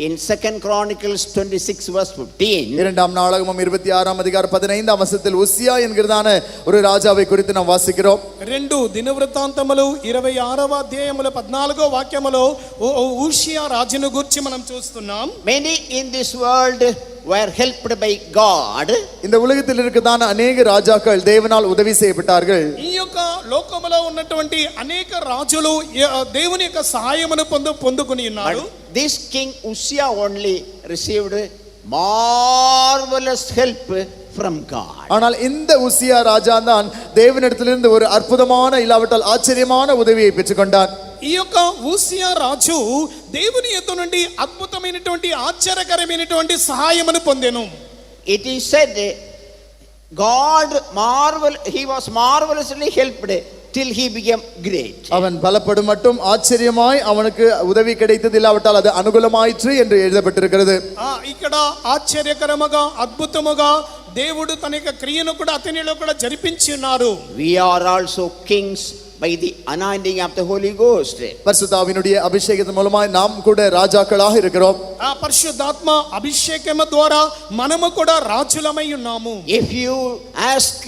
in 2 Chronicles 26 verse 15, இரண்டாம் நாளாகமம் 26ஆம் அதிகாரம் 15ஆம் வசனத்தில் உசியா என்கிறதான ஒரு ராஜாவை குறித்து நாம் வாசிக்கிறோம். 2 దినవృత్తాంతములు 26వ అధ్యాయములో 14వ వాక్యములో ఉషియా రాజును గురించి మనం చూస్తున్నాం. many in this world were helped by God. இந்த உலகத்தில் இருக்கதான அநேக ராஜாக்கள் தேவனால் உதவி செய்யப்பட்டார்கள். ఈ యొక్క లోకములో ఉన్నటువంటి అనేక రాజులు దేవుని యొక్క సహాయమును పొందుకొని ఉన్నారు. But this king Uzziah only received marvelous help from God. ஆனால் இந்த உசியா ராஜா தான் தேவனிடத்திலிருந்து ஒரு அற்புதமான இல்லாவிட்டால் ஆச்சரியமான உதவியை பெற்றுக்கொண்டார். ఈ యొక్క ఉసియా రాజు దేవుని యొద్ద నుండి అద్భుతమైనటువంటి ఆశ్చర్యకరమైనటువంటి సహాయమును పొందెను. It is said he was marvelously helped till he became great. அவன் பலப்படும் மட்டும் ஆச்சரியமாய் அவனுக்கு உதவி கிடைத்தது இல்லாவிட்டால் அது அனுகூலமாயிற்று என்று எழுதப்பட்டிருக்கிறது. ఇక్కడ ఆశ్చర్యకరముగా అద్భుతముగా దేవుడు తన యొక్క క్రియను కూడా అతనిలో కూడా జరిపించి ఉన్నారు. We are also kings by the anointing of the Holy Ghost. பரிசுத்தாவினுடைய அபிஷேகத்தின் மூலமாய் நாம் கூட ராஜாக்களாக இருக்கிறோம். ఆ పరిశుద్ధాత్మ అభిషేకము ద్వారా మనము కూడా రాజులమై ఉన్నాము. If you ask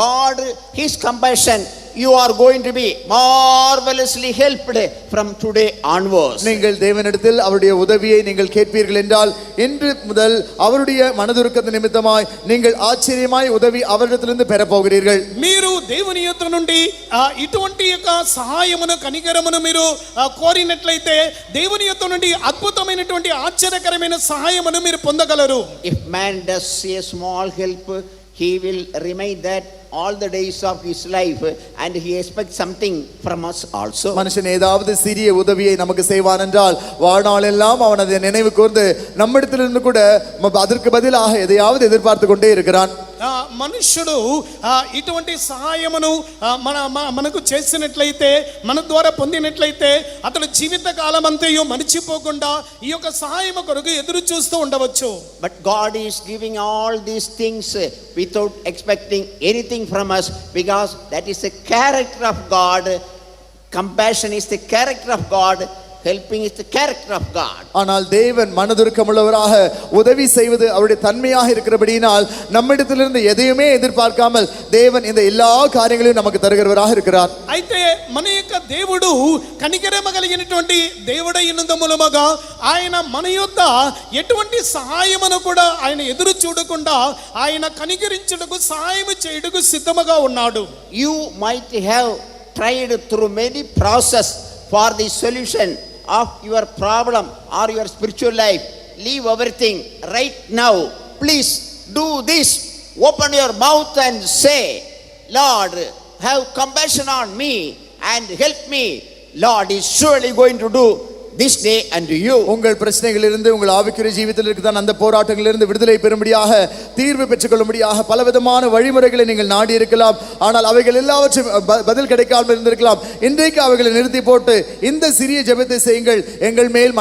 God his compassion, you are going to be marvelously helped from today onwards. நீங்கள் தேவனிடத்தில் அவருடைய உதவியை நீங்கள் கேட்பீர்கள் என்றால் இன்று முதல் அவருடைய மனதுருக்கத்தின் நிமித்தமாய் நீங்கள் ஆச்சரியமாய் உதவி அவரிடத்திலிருந்து பெற போகிறீர்கள். మీరు దేవుని యొద్ద నుండి ఇటువంటి యొక్క సహాయమును కనికరమును మీరు కోరినట్లయితే దేవుని యొద్ద నుండి అద్భుతమైనటువంటి ఆశ్చర్యకరమైన సహాయమును మీరు పొందగలరు. If man does a small help, he will remain that all the days of his life and he expects something from us also. மனுஷன் ஏதாவது சிறிய உதவியை நமக்கு செய்வான் என்றால் வாழ்நாள் எல்லாம் அவன் அதை நினைவு கூர்ந்து நம்மிடத்திலிருந்து கூட அதற்கு பதிலாக எதையாவது எதிர்பார்த்து கொண்டே இருக்கிறான். మనుష్యుడు ఇటువంటి సహాయమును మనకు చేసినట్లయితే మన ద్వారా పొందినట్లయితే అతడు జీవిత కాలం అంతయు మరిచిపోకుండా ఈ యొక్క సహాయము కొరకు ఎదురు చూస్తూ ఉండవచ్చు. But God is giving all these things without expecting anything from us, because that is the character of God. Compassion is the character of God. Helping is the character of God. ஆனால் தேவன் மனதுருக்கமுள்ளவராக உதவி செய்வது அவருடைய தன்மையாக இருக்கிறபடியினால் நம்மிடத்திலிருந்து எதையுமே எதிர்பார்க்காமல் தேவன் இந்த எல்லா காரியங்களையும் நமக்கு தருகிறவராக இருக்கிறார். అయితే మన యొక్క దేవుడు కనికరమ కలిగినటువంటి దేవుడై ఉన్నందు మూలముగా ఆయన మన యొద్ద ఎటువంటి సహాయమును కూడా ఆయన ఎదురు చూడకుండా ఆయన కనికరించుటకు సహాయం చేయుటకు సిద్ధముగా ఉన్నాడు. You might have tried through many process for the solution of your problem or your spiritual life. Leave everything right now. Please do this. Open your mouth and say, Lord, have compassion on me and help me. Lord is surely going to do this day unto you. உங்கள் பிரச்சனைகளிலிருந்து உங்கள் ஆவிக்குரிய ஜீவிதத்தில் இருக்கிற அந்த போராட்டங்களிலிருந்து விடுதலை பெறும்படியாக தீர்வு பெற்றுக்கொள்ளும்படியாக பலவிதமான வழிமுறைகளை நீங்கள் நாடி இருக்கலாம். ஆனால் அவைகள் எல்லாவற்றையும் பதில் கிடைக்காமல் இருந்திருக்கலாம். இன்றைக்கு அவைகளை நிறுத்தி போட்டு இந்த சிறிய ஜெபத்தை செய்யுங்கள். எங்கள் மேல்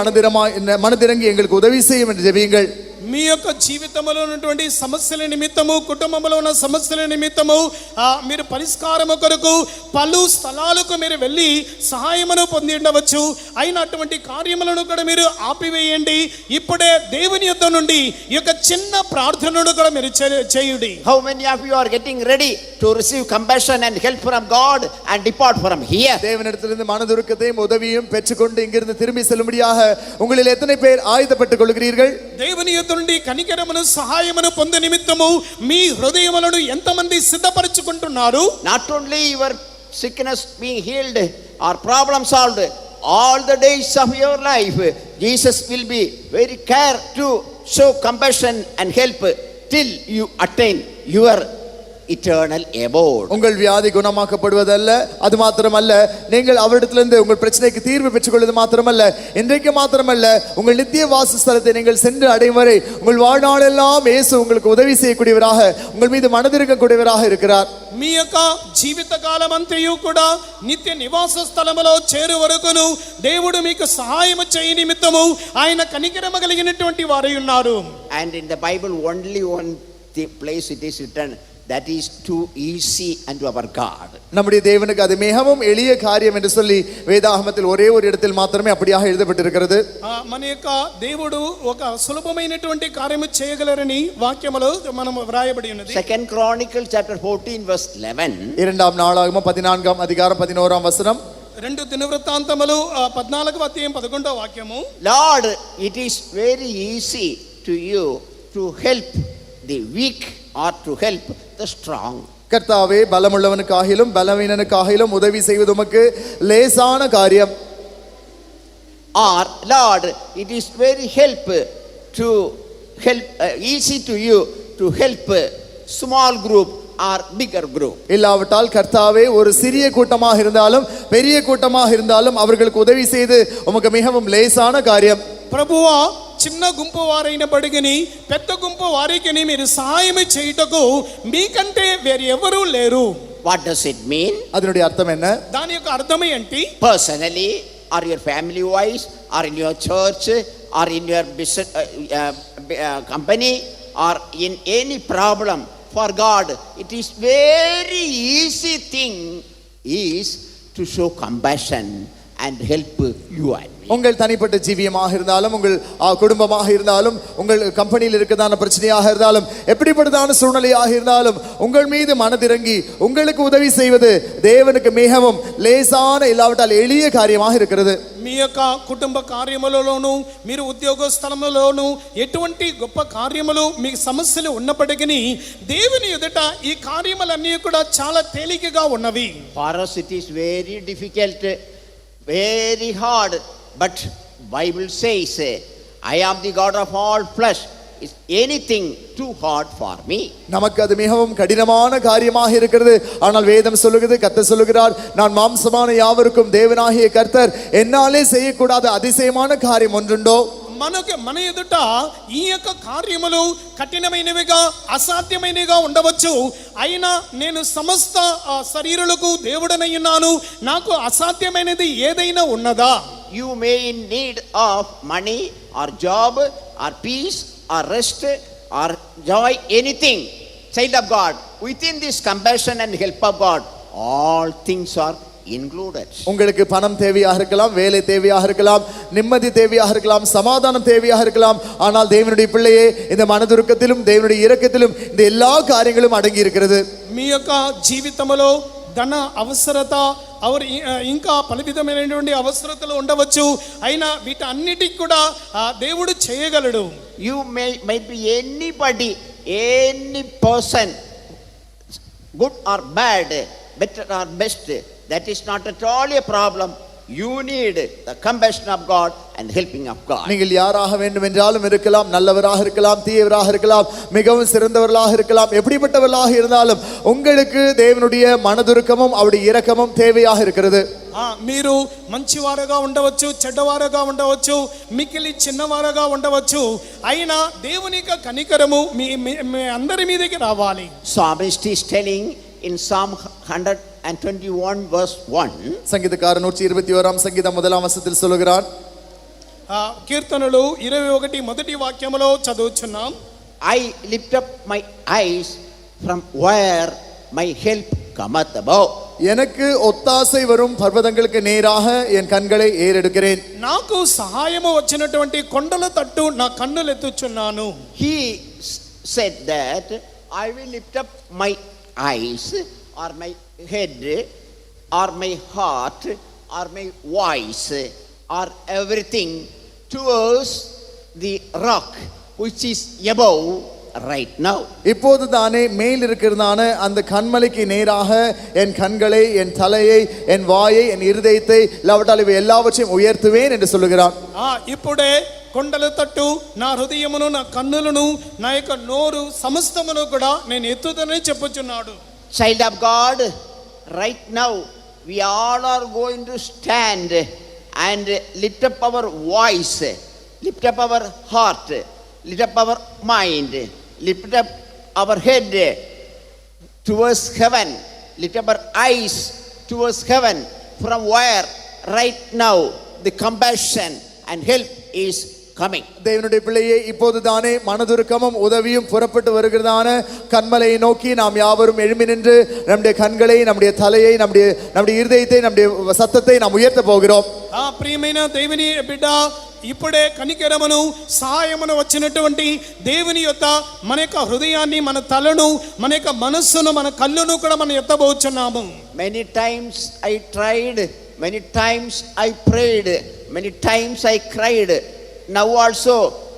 மனதிறங்கி எங்களுக்கு உதவி செய்யும் என்று ஜெபியுங்கள். మీ యొక్క జీవితంలో ఉన్నటువంటి సమస్యల నిమిత్తము కుటుంబంలో ఉన్న సమస్యల నిమిత్తము మీరు పరిష్కారము కొరకు పలు స్థలాలకు మీరు వెళ్ళి సహాయమును పొంది ఉండవచ్చు. అయిన అటువంటి కార్యములను కూడా మీరు ఆపివేయండి. ఇప్పుడే దేవుని యొద్ద నుండి ఈ యొక్క చిన్న ప్రార్థనను కూడా మీరు చేయుడి. How many of you are getting ready to receive compassion and help from God and depart from here? தேவனிடத்திலிருந்து மனதுருக்கத்தையும் உதவியும் பெற்றுக்கொண்டு இங்கிருந்து திரும்பி செல்லும்படியாக உங்களில் எத்தனை பேர் ஆயத்தப்பட்டுக் கொள்கிறீர்கள்? దేవుని యొద్ద నుండి కనికరమును సహాయమును పొందే నిమిత్తము మీ హృదయములను ఎంతమంది సిద్ధపరచుకుంటున్నారు? Not only your sickness being healed or problem solved, all the days of your life Jesus will be very care to show compassion and help till you attain your eternal abode. உங்கள் வியாதி குணமாக்கப்படுவதல்ல, அது மாத்திரமல்ல, நீங்கள் அவரிடத்திலிருந்து உங்கள் பிரச்சனைக்கு தீர்வு பெற்றுக்கொள்வது மாத்திரமல்ல, இன்றைக்கு மாத்திரமல்ல, உங்கள் நித்திய வாசஸ்தலத்தை நீங்கள் சென்று அடையும் வரை உங்கள் வாழ்நாளெல்லாம் இயேசு உங்களுக்கு உதவி செய்யக்கூடியவராக, உங்கள் மீது மனதிருக்கக்கூடியவராக இருக்கிறார். మీ యొక్క జీవిత కాలం అంతయు కూడా నిత్య నివాస స్థలములో చేరు వరకును దేవుడు మీకు సహాయము చేయ నిమిత్తము ఆయన కనికరమ కలిగినటువంటి వారై ఉన్నారు. And in the Bible only one place it is written, that is too easy unto our God. நம்முடைய தேவனுக்கு அது மிகவும் எளிய காரியம் என்று சொல்லி வேதாகமத்தில் ஒரே ஒரு இடத்தில் மாத்திரமே அப்படியாக எழுதப்பட்டிருக்கிறது. మన యొక్క దేవుడు ఒక సులభమైనటువంటి కార్యము చేయగలరని వాక్యములో మనం వ్రాయబడి ఉన్నది. Second Chronicles chapter 14 verse 11. இரண்டாம் நாளாகமம் 14ஆம் அதிகாரம் 11ஆம் வசனம். రెండు దినవృత్తాంతములు 14వ అధ్యాయం 11వ వాక్యము. Lord, it is very easy to you to help the weak or to help the strong. கர்த்தாவே, பலமுள்ளவனுக்காகிலும் பலவீனனுக்காகிலும் உதவி செய்வது உமக்கு லேசான காரியம். Or Lord, it is very easy to you to help a small group or bigger group. இல்லாவிட்டால் கர்த்தாவே, ஒரு சிறிய கூட்டமாக இருந்தாலும் பெரிய கூட்டமாக இருந்தாலும் அவர்களுக்கு உதவி செய்து உமக்கு மிகவும் லேசான காரியம். ప్రభువా, చిన్న గుంపు వారైనప్పటికీ పెద్ద గుంపు వారికి మీరు సహాయం చేయుటకు మీకంటే వేరే ఎవరూ లేరు. What does it mean? அதனுடைய அர்த்தம் என்ன? దాని యొక్క అర్థం ఏంటి? Personally, or your family wise, or in your church, or in your business company, or in any problem, for God it is very easy thing is to show compassion and help you and me. உங்கள் தனிப்பட்ட ஜீவியமாக இருந்தாலும் உங்கள் குடும்பமாக இருந்தாலும் உங்கள் கம்பெனியில் இருக்கதான பிரச்சனையாக இருந்தாலும் எப்படிப்பட்டதான சூழ்நிலையாக இருந்தாலும் உங்கள் மீது மனதிறங்கி உங்களுக்கு உதவி செய்வது தேவனுக்கு மிகவும் லேசான இல்லாவிட்டால் எளிய காரியமாக இருக்கிறது. మీ యొక్క కుటుంబ కార్యములలోను మీరు ఉద్యోగ స్థలములోను ఎటువంటి గొప్ప కార్యములు మీ సమస్యలు ఉన్నప్పటికీ దేవుని ఎదుట ఈ కార్యములన్నీ కూడా చాలా తేలికగా ఉన్నవి. For us it is very difficult, very hard, but Bible says, I am the God of all flesh. Is anything too hard for me? நமக்கு அது மிகவும் கடினமான காரியமாக இருக்கிறது. ஆனால் வேதம் சொல்லுகிறது, கர்த்தர் சொல்லுகிறார், நான் மாம்சமான யாவருக்கும் தேவனாகிய கர்த்தர் என்னாலே செய்யக்கூடாத அதிசயமான காரியம் ஒன்றுண்டோ? మన ఎదుట ఈ యొక్క కార్యములు కఠినమైనవిగా అసాధ్యమైనవిగా ఉండవచ్చు. అయినా నేను సమస్త శరీరులకు దేవుడనై ఉన్నాను. నాకు అసాధ్యమైనది ఏదైనా ఉన్నదా? You may in need of money or job or peace or rest or joy, anything. Child of God, within this compassion and help of God, all things are included. உங்களுக்கு பணம் தேவையாக இருக்கலாம், வேலை தேவையாக இருக்கலாம், நிம்மதி தேவையாக இருக்கலாம், சமாதானம் தேவையாக இருக்கலாம். ஆனால் தேவனுடைய பிள்ளையே, இந்த மனதுருக்கத்திலும் தேவனுடைய இரக்கத்திலும் இந்த எல்லா காரியங்களும் அடங்கி இருக்கிறது. మీ యొక్క జీవితంలో ధన అవసరత ఇంకా పలు విధమైనటువంటి అవసరతలు ఉండవచ్చు. అయినా వీటన్నిటికి కూడా దేవుడు చేయగలడు. You might be anybody, any person, good or bad, better or best. That is not at all a problem. You need the compassion of God and helping of God. நீங்கள் யாராக வேண்டும் என்றாலும் இருக்கலாம், நல்லவராக இருக்கலாம், தீயவராக இருக்கலாம், மிகவும் சிறந்தவர்களாக இருக்கலாம், எப்படிப்பட்டவர்களாக இருந்தாலும் உங்களுக்கு தேவனுடைய மனதுருக்கமும் அவருடைய இரக்கமும் தேவையாக இருக்கிறது. మీరు మంచివారుగా ఉండవచ్చు, చెడ్డవారుగా ఉండవచ్చు, మిక్కిలి చిన్నవారుగా ఉండవచ్చు. అయినా దేవుని యొక్క కనికరము మీ అందరి మీదకి రావాలి. Psalmist is telling in Psalm 121 verse 1. சங்கீதக்காரன் 121ஆம் சங்கீதம் முதலாம் வசனத்தில் சொல்கிறான், కీర్తనలు 21 మొదటి వాక్యములో చదువుచున్నాం. I lift up my eyes from where my help cometh above. எனக்கு ஒத்தாசை வரும் பர்வதங்களுக்கு நேராக என் கண்களை ஏறெடுக்கிறேன். నాకు సహాయము వచ్చినటువంటి కొండల తట్టు నా కన్నులు ఎత్తుచున్నాను. He said that I will lift up my eyes or my head or my heart or my voice or everything towards the rock which is above right now. இப்போது தானே மேல் இருக்கிறதான அந்த கண்மலைக்கு நேராக என் கண்களை, என் தலையை, என் வாயை, என் இருதயத்தை இல்லாவிட்டால் இவை எல்லாவற்றையும் உயர்த்துவேன் என்று சொல்லுகிறான். ఇప్పుడే కొండల తట్టు నా హృదయమును, నా కన్నులను, నా యొక్క నోరు సమస్తమును కూడా నేను ఎత్తుదనని చెప్పుచున్నాడు. Child of God, right now we all are going to stand and lift up our voice, lift up our heart, lift up our mind, lift up our head towards heaven, lift up our eyes towards heaven, from where right now the compassion and help is coming. தேவனுடைய பிள்ளையே, இப்போது தானே மனதுருக்கமும் உதவியும் புறப்பட்டு வருகிறதான கண்மலையை நோக்கி நாம் யாவரும் எழும்பி நின்று நம்முடைய கண்களை, நம்முடைய தலையை, நம்முடைய இருதயத்தை, நம்முடைய சத்தத்தை நாம் உயர்த்த போகிறோம். ప్రియమైన దేవుని బిడ్డ, ఇప్పుడే కనికరమును సహాయమును వచ్చినటువంటి దేవుని యొక్క మన యొక్క హృదయాన్ని, మన తలను, మన యొక్క మనస్సును, మన కళ్ళను కూడా మనం ఎత్తబోచున్నాము. Many times I tried, many times I prayed, many times I cried. Now also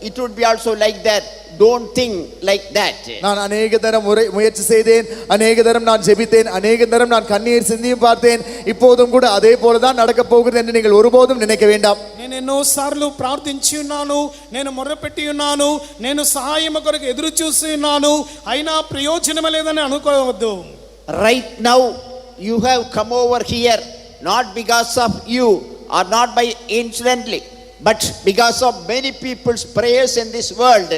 it would be also like that. Don't think like that. நான் अनेक தரம் முயற்சி செய்தேன், अनेक தரம் நான் ஜெபித்தேன், अनेक தரம் நான் கண்ணீர் சிந்தியும் பார்த்தேன். இப்போதும் கூட அதே போல தான் நடக்க போகிறது என்று நீங்கள் ஒருபோதும் நினைக்க வேண்டாம். నేను ఎన్నో సార్లు ప్రార్థించి ఉన్నాను, నేను మొర్రపెట్టి ఉన్నాను, నేను సహాయం కొరకు ఎదురు చూసి ఉన్నాను, అయినా ప్రయోజనం లేదని అనుకోవద్దు. Right now you have come over here not because of you or not by incidentally, but because of many people's prayers in this world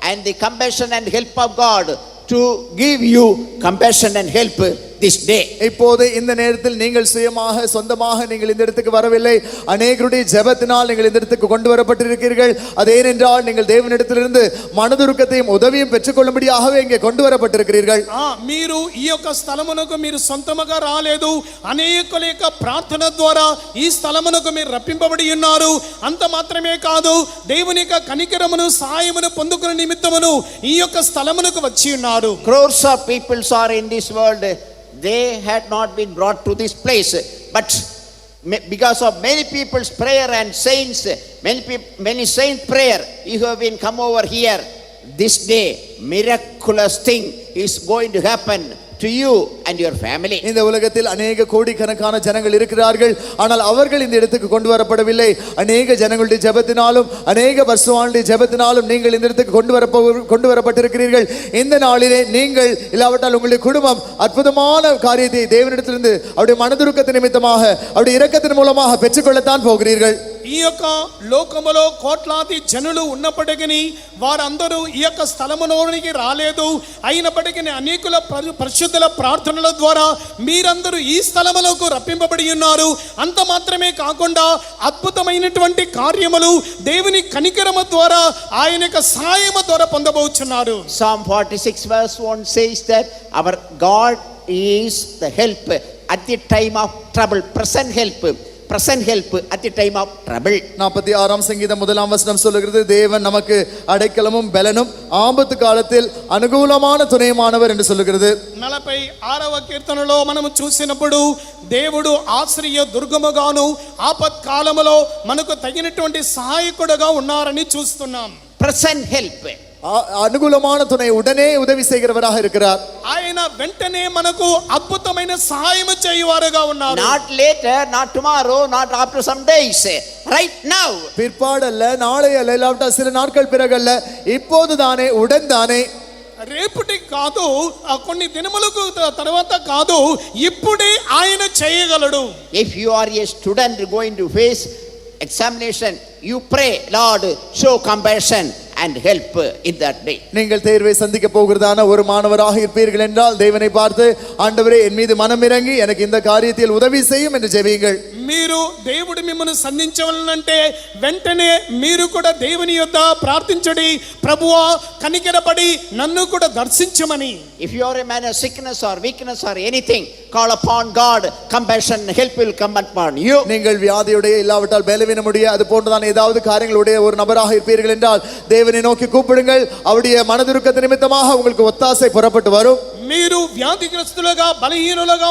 and the compassion and help of God to give you compassion and help this day. இப்போது இந்த நேரத்தில் நீங்கள் சுயமாக சொந்தமாக நீங்கள் இந்த இடத்துக்கு வரவில்லை. அநேகருடைய ஜெபத்தினால் நீங்கள் இந்த இடத்துக்கு கொண்டு வரப்பட்டிருக்கிறீர்கள். அதேனென்றால் நீங்கள் தேவனிடத்திலிருந்து மனதுருக்கத்தையும் உதவியும் பெற்றுக்கொள்ளும்படியாகவே இங்கே கொண்டு வரப்பட்டிருக்கிறீர்கள். మీరు ఈ యొక్క స్థలమునకు మీరు సొంతముగా రాలేదు, అనేకుల యొక్క ప్రార్థన ద్వారా ఈ స్థలమునకు మీరు రప్పింపబడి ఉన్నారు. అంత మాత్రమే కాదు, దేవుని యొక్క కనికరమును సహాయమును పొందుకునే నిమిత్తమును ఈ యొక్క స్థలమునకు వచ్చి ఉన్నారు. Crores of people are in this world. They had not been brought to this place, but because of many people's prayer and saints, many saint prayer, you have been come over here. This day miraculous thing is going to happen to you and your family. இந்த உலகத்தில் अनेक கோடிக்கணக்கான ஜனங்கள் இருக்கிறார்கள். ஆனால் அவர்கள் இந்த இடத்துக்கு கொண்டு வரப்படவில்லை. अनेक ஜனங்களுடைய ஜெபத்தினாலும் अनेक பரிசுத்தவான்களுடைய ஜெபத்தினாலும் நீங்கள் இந்த இடத்துக்கு கொண்டு வரப்பட்டிருக்கிறீர்கள். இந்த நாளிலே நீங்கள் இல்லாவிட்டால் உங்களுடைய குடும்பம் அற்புதமான காரியத்தை தேவனிடத்திலிருந்து அவருடைய மனதுருக்கத்தின் நிமித்தமாக அவருடைய இரக்கத்தின் மூலமாக பெற்றுக்கொள்ளத்தான் போகிறீர்கள். ఈ యొక్క లోకములో కోట్లాది జనులు ఉన్నప్పటికీ వారందరూ ఈ యొక్క స్థలములోనికి రాలేదు. అయినప్పటికీ అనేకుల పరిశుద్ధుల ప్రార్థనల ద్వారా మీరందరూ ఈ స్థలములకు రప్పింపబడి ఉన్నారు. అంత మాత్రమే కాకుండా అద్భుతమైనటువంటి కార్యములు దేవుని కనికరము ద్వారా, ఆయన యొక్క సహాయము ద్వారా పొందబోచున్నారు. Psalm 46 verse 1 says that our God is the help at the time of trouble, present help at the time of trouble. 46ஆம் சங்கீதம் 1ஆம் வசனம் சொல்லுகிறது, தேவன் நமக்கு அடைக்கலமும் பலனும் ஆபத்து காலத்தில் அனுகூலமான துணையுமானவர் என்று சொல்லுகிறது. 46వ కీర్తనలో మనము చూసినప్పుడు దేవుడు ఆశ్రయ దుర్గముగాను ఆపత్కాలములో మనకు తగినటువంటి సహాయకుడుగా ఉన్నారని చూస్తున్నాం. Present help, అనుకూలமான துணை, உடனே உதவி செய்கிறவராக இருக்கிறார். ఆయన వెంటనే మనకు అద్భుతమైన సహాయం చేయువారుగా ఉన్నారు. not later, not tomorrow, not after some days, right now. பிற்பாடல்ல, நாளை அல்ல, இல்லாவிட்டால் சில நாட்கள் பிறகல்ல, இப்போது தானே, உடன் தானே. రేపటి కాదు, కొన్ని దినములకు తర్వాత కాదు, ఇప్పుడే ఆయన చేయగలడు. If you are a student going to face examination, you pray, Lord, show compassion and help in that day. நீங்கள் தேர்வை சந்திக்க போகிறதான ஒரு மாணவராக இருப்பீர்கள் என்றால் தேவனை பார்த்து, ஆண்டவரே என் மீது மனம் இறங்கி எனக்கு இந்த காரியத்தில் உதவி செய்யும் என்று ஜெபியுங்கள். మీరు దేవుడు మిమ్మల్ని సంధించవలనంటే వెంటనే మీరు కూడా దేవుని యొద్ద ప్రార్థించండి, ప్రభువా కనికరపడి నన్ను కూడా దర్శించమని. If you are a man of sickness or weakness or anything, call upon God, compassion and help will come upon you. நீங்கள் வியாதியுடைய இல்லாவிட்டால் பலவீனமுடைய அது போன்றதான ஏதாவது காரியங்களுடைய ஒரு நபராக இருப்பீர்கள் என்றால் தேவனை நோக்கி கூப்பிடுங்கள். அவருடைய மனதுருக்கத்தின் நிமித்தமாக உங்களுக்கு ஒத்தாசை புறப்பட்டு வரும். మీరు వ్యాధిగ్రస్తులుగా బలహీనులుగా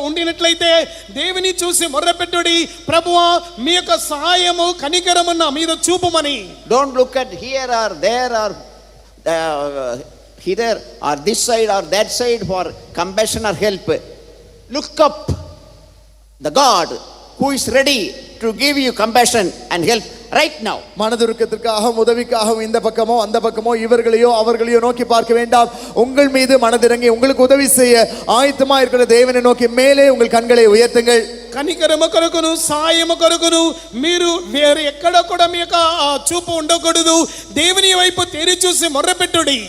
ఉండినట్లయితే దేవుని చూసి మొర్రపెట్టుడి, ప్రభువా మీ యొక్క సహాయము కనికరము నా మీద చూపమని. Don't look at here or there or here or this side or that side for compassion or help. Look up the God who is ready to give you compassion and help right now. மனதுருக்கத்திற்காக உதவிக்காக இந்த பக்கமோ அந்த பக்கமோ இவர்களையோ அவர்களையோ நோக்கி பார்க்க வேண்டாம். உங்கள் மீது மனதிறங்கி உங்களுக்கு உதவி செய்ய ஆயத்தமா இருக்கிற தேவனை நோக்கி மேலே உங்கள் கண்களை உயர்த்துங்கள். కనికరము కొరకును సహాయము కొరకును మీరు వేరే ఎక్కడ కూడా మీ యొక్క చూపు ఉండకూడదు. దేవుని వైపు తేరి చూసి మొర్రపెట్టుడి.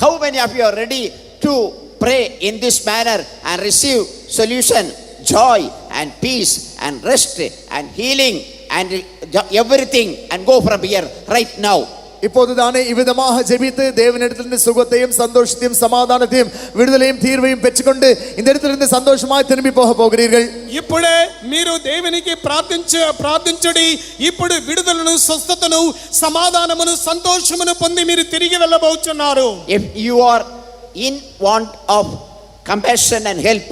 How many of you are ready to pray in this manner and receive solution, joy and peace and rest and healing and everything and go from here right now. இப்போதுதானே இவ்விதமாக ஜெபித்து தேவனிடத்திலிருந்து சுகத்தையும் சந்தோஷத்தையும் சமாதானத்தையும் விடுதலையும் தீர்வையும் பெற்றுக்கொண்டு இந்த இடத்திலிருந்து சந்தோஷமாய் திரும்பி போக போகிறீர்கள். ఇప్పుడే మీరు దేవునికి ప్రార్థించడి. ఇప్పుడు విడుదలను, స్వస్థతను, సమాధానమును, సంతోషమును పొంది మీరు తిరిగి వెళ్ళబోతున్నారు. If you are in want of compassion and help,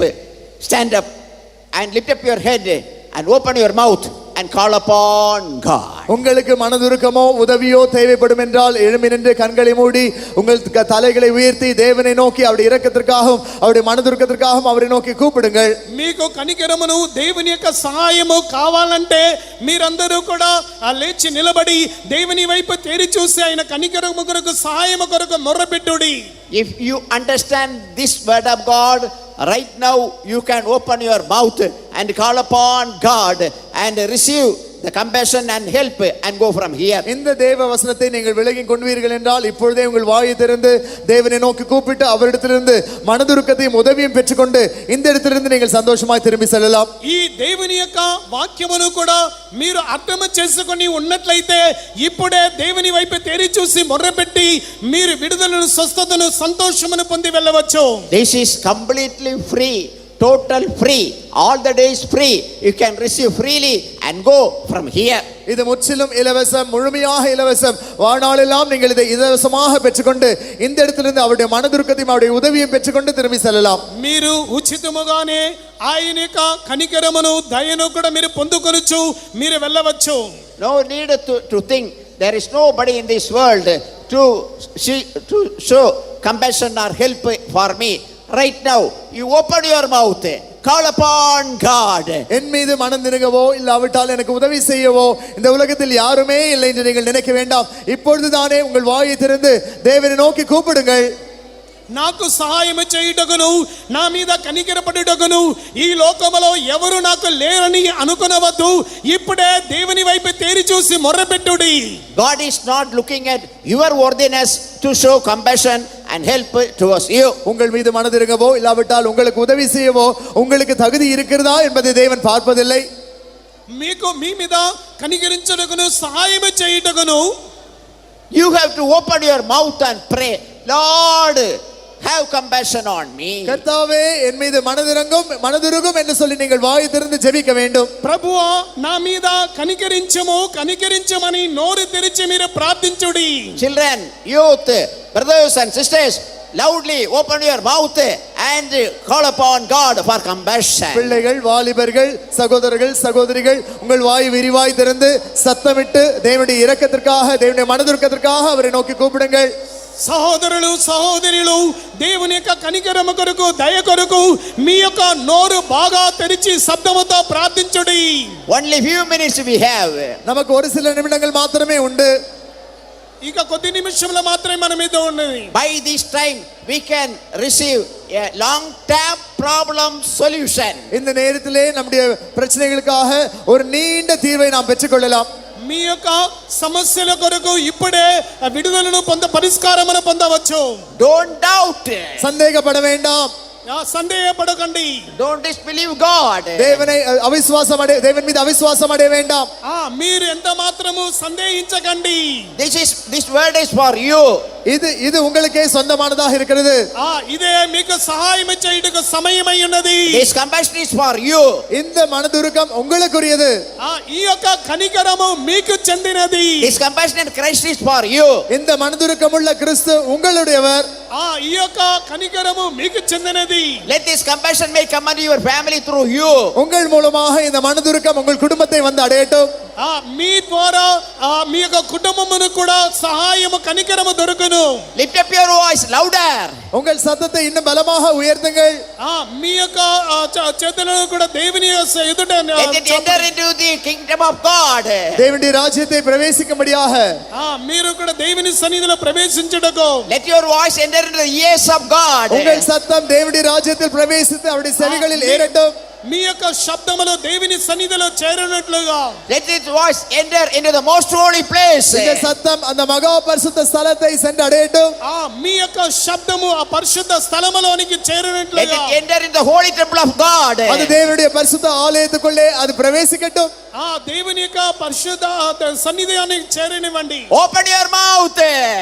stand up and lift up your head and open your mouth and call upon God. உங்களுக்கு மனதுருக்கமோ உதவியோ தேவைப்படும் என்றால் எழும்பி நின்று கண்களை மூடி உங்கள் தலைகளை உயர்த்தி தேவனை நோக்கி அவருடைய இரக்கத்திற்காகவும் அவருடைய மனதுருக்கத்திற்காகவும் அவரை நோக்கி கூப்பிடுங்கள். మీకు కనికరమును, దేవుని యొక్క సహాయము కావాలంటే మీరందరూ కూడా లేచి నిలబడి దేవుని వైపు తేరి చూసి ఆయన కనికరము కొరకు, సహాయము కొరకు మొర్రపెట్టుడి. If you understand this word of God, right now you can open your mouth and call upon God and receive the compassion and help and go from here. இந்த தேவ வசனத்தை நீங்கள் விலகி கொள்வீர்கள் என்றால் இப்பொழுதே உங்கள் வாயை திறந்து தேவனை நோக்கி கூப்பிட்டு அவரிடத்திலிருந்து மனதுருக்கத்தையும் உதவியும் பெற்றுக்கொண்டு இந்த இடத்திலிருந்து நீங்கள் சந்தோஷமாய் திரும்பி செல்லலாம். ఈ దేవుని యొక్క వాక్యమును కూడా మీరు అర్థం చేసుకొని ఉన్నట్లయితే ఇప్పుడే దేవుని వైపు తేరి చూసి మొర్రపెట్టి మీరు విడుదలను, స్వస్థతను, సంతోషమును పొంది వెళ్ళవచ్చు. This is completely free, total free, all the days free. You can receive freely and go from here. இது முற்றிலும் இலவசம், முழுமையாக இலவசம். வாழ்நாளெல்லாம் நீங்கள் இதை இலவசமாக பெற்றுக்கொண்டு இந்த இடத்திலிருந்து அவருடைய மனதுருக்கத்தையும் அவருடைய உதவியும் பெற்றுக்கொண்டு திரும்பி செல்லலாம். మీరు ఉచితముగానే ఆయన యొక్క కనికరమును, దయను కూడా మీరు పొందుకొనొచ్చు, మీరు వెళ్ళవచ్చు. No need to think there is nobody in this world to show compassion or help for me. Right now you open your mouth, call upon God. என் மீது மனம் திருங்கவோ இல்லாவிட்டால் எனக்கு உதவி செய்யவோ இந்த உலகத்தில் யாருமே இல்லை என்று நீங்கள் நினைக்க வேண்டாம். இப்பொழுதுதானே உங்கள் வாயை திறந்து தேவனை நோக்கி கூப்பிடுங்கள். నాకు సహాయం చేయుటకును, నా మీద కనికరపడుటకును ఈ లోకములో ఎవరు నాకు లేరని అనుకొనవద్దు. ఇప్పుడే దేవుని వైపు తేరి చూసి మొర్రపెట్టుడి. God is not looking at your worthiness to show compassion and help towards you. உங்கள் மீது மனதிருங்கவோ இல்லாவிட்டால் உங்களுக்கு உதவி செய்யவோ உங்களுக்கு தகுதி இருக்கிறதா என்பதை தேவன் பார்ப்பதில்லை. మీకు మీ మీద కనికరించుటకును, సహాయం చేయుటకును You have to open your mouth and pray, Lord, have compassion on me. கர்த்தாவே என் மீது மனதிருங்கும் என்று சொல்லி நீங்கள் வாயை திறந்து ஜெபிக்க வேண்டும். ప్రభువా నా మీద కనికరించమని నోరు తెరిచి మీరు ప్రార్థించుడి. Children, youth, brothers and sisters, loudly open your mouth and call upon God for compassion. பிள்ளைகள், வாலிபர்கள், சகோதரர்கள், சகோதரிகள் உங்கள் வாய் விரிவாய் திறந்து சத்தமிட்டு தேவனுடைய இரக்கத்திற்காக, தேவனுடைய மனதுருக்கத்திற்காக அவரை நோக்கி கூப்பிடுங்கள். సహోదరులు, సహోదరులు, దేవుని యొక్క కనికరము కొరకు, దయ కొరకు మీ యొక్క నోరు బాగా తెరిచి శబ్దముతో ప్రార్థించుడి. Only few minutes we have. நமக்கு ஒரு சில நிமிடங்கள் மாத்திரமே உண்டு. ఇక కొద్ది నిమిషంలో మాత్రమే మన మీద ఉన్నది. By this time we can receive a long term problem solution. இந்த நேரத்திலே நம்முடைய பிரச்சனைகளுக்காக ஒரு நீண்ட தீர்வை நாம் பெற்றுக்கொள்ளலாம். మీ యొక్క సమస్యల కొరకు ఇప్పుడే విడుదలను పరిష్కారమును పొందవచ్చు. Don't doubt. சந்தேகப்பட வேண்டாம். సందేహపడకండి. Don't disbelieve God. தேவன் மீது அவிசுவாசம் அடைய வேண்டாம். మీరు ఎంత మాత్రము సందేహించకండి. This word is for you. இது உங்களுக்கே சொந்தமானதாக இருக்கிறது. ఇదే మీకు సహాయం చేయుటకు సమయమై ఉన్నది. This compassion is for you. இந்த மனதுருக்கம் உங்களுக்குரியது. ఈ యొక్క కనికరము మీకు చెందినది. This compassionate Christ is for you. இந்த மனதுருக்கமுள்ள கிறிஸ்து உங்களுடையவர். ఈ యొక్క కనికరము మీకు చెందినది. Let this compassion may come into your family through you. உங்கள் மூலமாக இந்த மனதுருக்கம் உங்கள் குடும்பத்தை வந்து அடையட்டும். మీ ద్వారా మీ యొక్క కుటుంబమును కూడా సహాయము, కనికరము దొరుకును. Lift up your voice louder. உங்கள் சத்தத்தை இன்னும் பலமாக உயர்த்துங்கள். మీ యొక్క చేతులను కూడా దేవుని ఎదుట Let it enter into the kingdom of God. தேவனுடைய ராஜ்யத்தை பிரவேசிக்கும்படியாக మీరు కూడా దేవుని సన్నిధిలో ప్రవేశించుటకు. Let your voice enter into the ears of God. உங்கள் சத்தம் தேவனுடைய ராஜ்யத்தில் பிரவேசித்து அவருடைய செவிகளில் ஏறட்டும். మీ యొక్క శబ్దములో దేవుని సన్నిధిలో చేరినట్లుగా Let its voice enter into the most holy place. இந்த சத்தம் அந்த மகா பரிசுத்த ஸ்தலத்தை சென்று அடையட்டும். మీ యొక్క శబ్దము ఆ పరిశుద్ధ స్థలములోనికి Let చేరినట్లుగా it enter in the holy temple of God. அது தேவனுடைய பரிசுத்த ஆலயத்துக்குள்ளே அது பிரவேசிக்கட்டும். ఆ దేవుని యొక్క పరిశుద్ధ సన్నిధానికి చేరనివ్వండి. Open your mouth.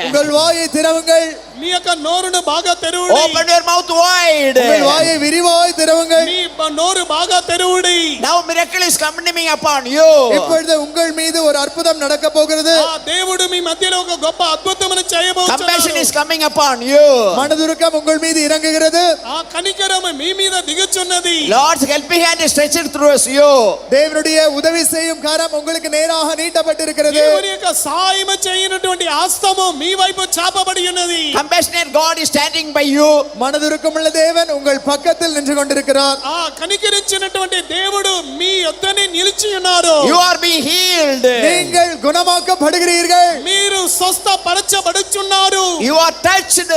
உங்கள் வாயை திறவுங்கள். మీ యొక్క నోరును బాగా తెరువుడి. Open your mouth wide. உங்கள் வாயை விரிவாய் திறவுங்கள். మీ నోరు బాగా తెరువుడి. Now miracle is coming upon you. இப்பொழுது உங்கள் மீது ஒரு அற்புதம் நடக்க போகிறது. ఆ దేవుడు మీ మధ్యలో ఒక గొప్ప అద్భుతమును చేయబోతున్నాడు. Compassion is coming upon you. மனதுருக்கம் உங்கள் மீது இறங்குகிறது. ఆ కనికరము మీ మీద దిగుచున్నది. Lord's helping hand is stretched towards you. தேவனுடைய உதவி செய்யும் கரம் உங்களுக்கு நேராக நீட்டப்பட்டிருக்கிறது. దేవుని యొక్క సహాయం చేయనటువంటి హస్తము మీ వైపు చాపబడి ఉన్నది. Compassionate God is standing by you. மனதுருக்கமுள்ள தேவன் உங்கள் பக்கத்தில் நின்று கொண்டிருக்கிறார். ఆ కనికరించినటువంటి దేవుడు మీ యొద్దనే నిలిచి ఉన్నారు. You are being healed. நீங்கள் குணமாக்கப்படுகிறீர்கள். మీరు స్వస్థపరచబడుచున్నారు. You are touched.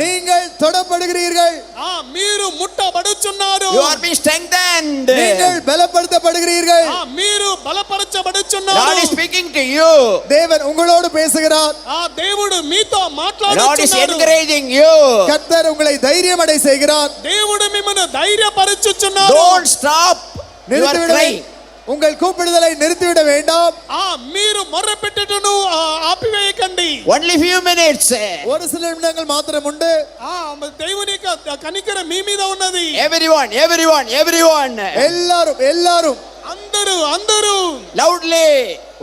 நீங்கள் தொடப்படுகிறீர்கள். మీరు ముట్టబడుచున్నారు. You are being strengthened. நீங்கள் பலப்படுத்தப்படுகிறீர்கள். మీరు God బలపరచబడుచున్నారు. is speaking to you. தேவன் உங்களோடு பேசுகிறார். దేవుడు మీతో God is మాట్లాడుచున్నాడు. encouraging you. கர்த்தர் உங்களை தைரியம் அடை செய்கிறார். దేవుడు మిమ్మల్ని ధైర్యపరచుచున్నాడు. Don't stop. You are நிறுத்திவிட crying. உங்கள் கூப்பிடுதலை நிறுத்திவிட வேண்டாம். మీరు మొర్రపెట్టుటను ఆపివేయకండి. Only few minutes. ஒரு சில நிமிடங்கள் மாத்திரம் உண்டு. దేవుని యొక్క కనికరం మీ మీద ఉన్నది. Everyone. எல்லாரும் అందరూ Loudly.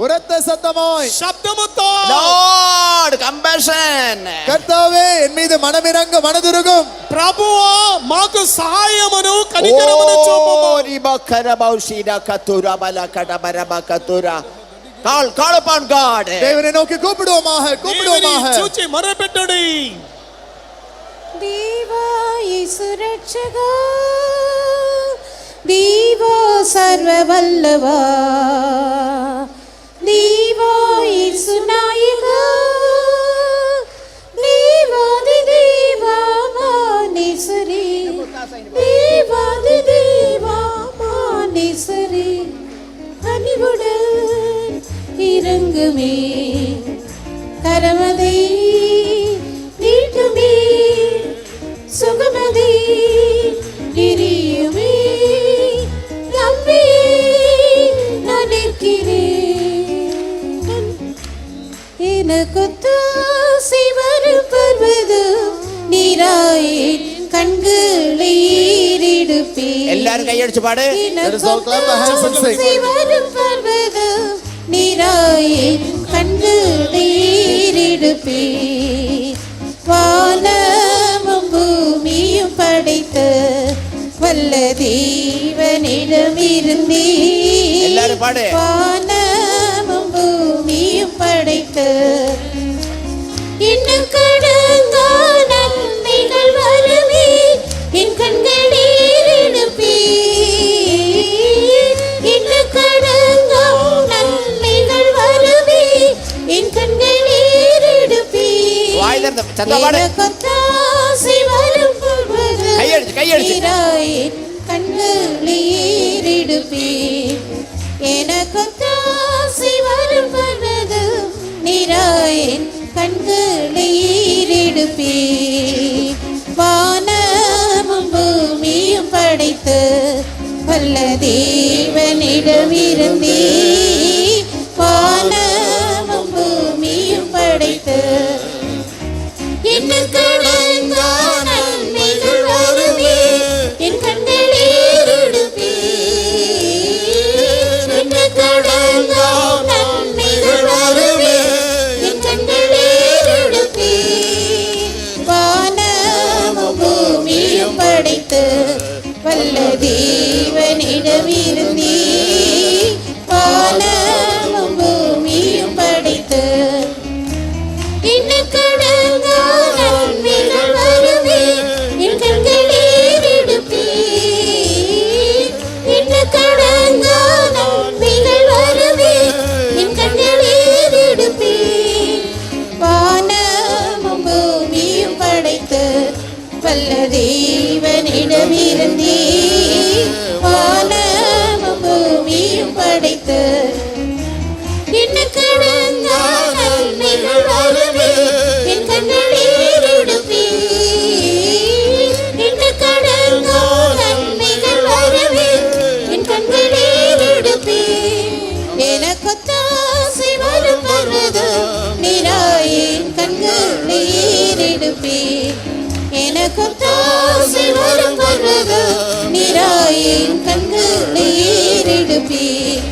உரத்த சத்தமாய் శబ్దముతో Lord, compassion. கர்த்தாவே என் மீது மனமிரங்க மனதுருகும். ప్రభువా మాకు సహాయమును కనికరమును చూపుము. Oh, ribakarabaushida katura balakadabaraba katura. Call upon God. தேவனை நோக்கி கூப்பிடுவோமாக. దేవుని చూచి మొర్రపెట్టుడి. దేవా యేసు రక్షగా, దేవా సర్వవల్లభా, దేవా యేసు నాయకా, దేవాది దేవా మానేశ్వరి, దేవాది దేవా మానేశ్వరి, கனிவுடன் இறங்குமே, கரமதை நீட்டுமே, சுகமதை எரியுமே, நம்பி நான் இருக்கிறேன். எனக்கொத்தாசை வரும் பர்வதம் நீராயின் கண்களை ஏறெடுப்பேன். எல்லாரும் கையடிச்சு பாடு. Let us all clap our hands and sing. வரும் பர்வதம் நீராயின் கண்களை ஏறெடுப்பேன். வானமும் பூமியும் படைத்த வல்ல தேவனிடமிருந்தே, எல்லாரும் பாடு. வானமும் பூமியும் படைத்த இன்னும் கடங்கா நன்மைகள் வருமே, என் கண்களீர் எடுப்பேன். இன்னும் கடங்கா நன்மைகள் வருமே, என் கண்களீர் எடுப்பேன். வாய் திறந்து சத்தமா பாடு. எனக்கொத்தாசை வரும் பொழுது கையடிச்சு. நீராயின் கண்களீர் எடுப்பேன். எனக்கொத்தாசை வரும் பொழுது நீராயின் கண்களீர் எடுப்பேன். வானமும் பூமியும் படைத்த வல்ல தேவனிடமிருந்தே, வானமும் பூமியும் படைத்த என்ன கடங்கா நன்மைகள் வருமே, என் கண்களீர் எடுப்பேன். என்ன கடங்கா நன்மைகள் வருமே, என் கண்களீர் எடுப்பேன். வானமும் பூமியும் படைத்து வல்ல தேவனிடமிருந்தே, வானமும் பூமியும் படைத்து என்ன கடங்கா நன்மைகள் வருமே, என் கண்களீர் எடுப்பேன். என்ன கடங்கா நன்மைகள் வருமே, என் கண்களீர் எடுப்பேன். வானமும் பூமியும் படைத்து வல்ல தேவனிடமிருந்தே, வான எனக்கொத்தாசை வரும் பர்வதம் நீராயின் கண்களை ஏறெடுப்பீர்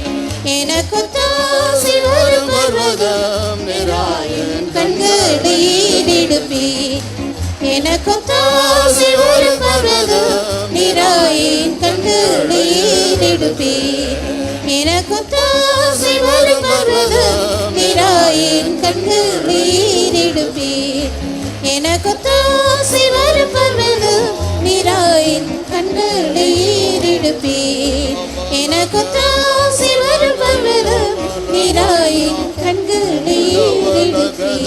எனக்கொத்தாசை வரும் பர்வதம் நீராயின் கண்களை ஏறெடுப்பீர் எனக்கொத்தாசை வரும் பர்வதம் நீராயின் கண்களை ஏறெடுப்பீர் எனக்கொத்தாசை வரும் பர்வதம் நீராயின் கண்களை ஏறெடுப்பீர் எனக்கொத்தாசை வரும் பர்வதம் நீராயின் கண்களை ஏறெடுப்பீர் எனக்கொத்தாசை வரும் பர்வதம் நீராயின் கண்களை ஏறெடுப்பீர்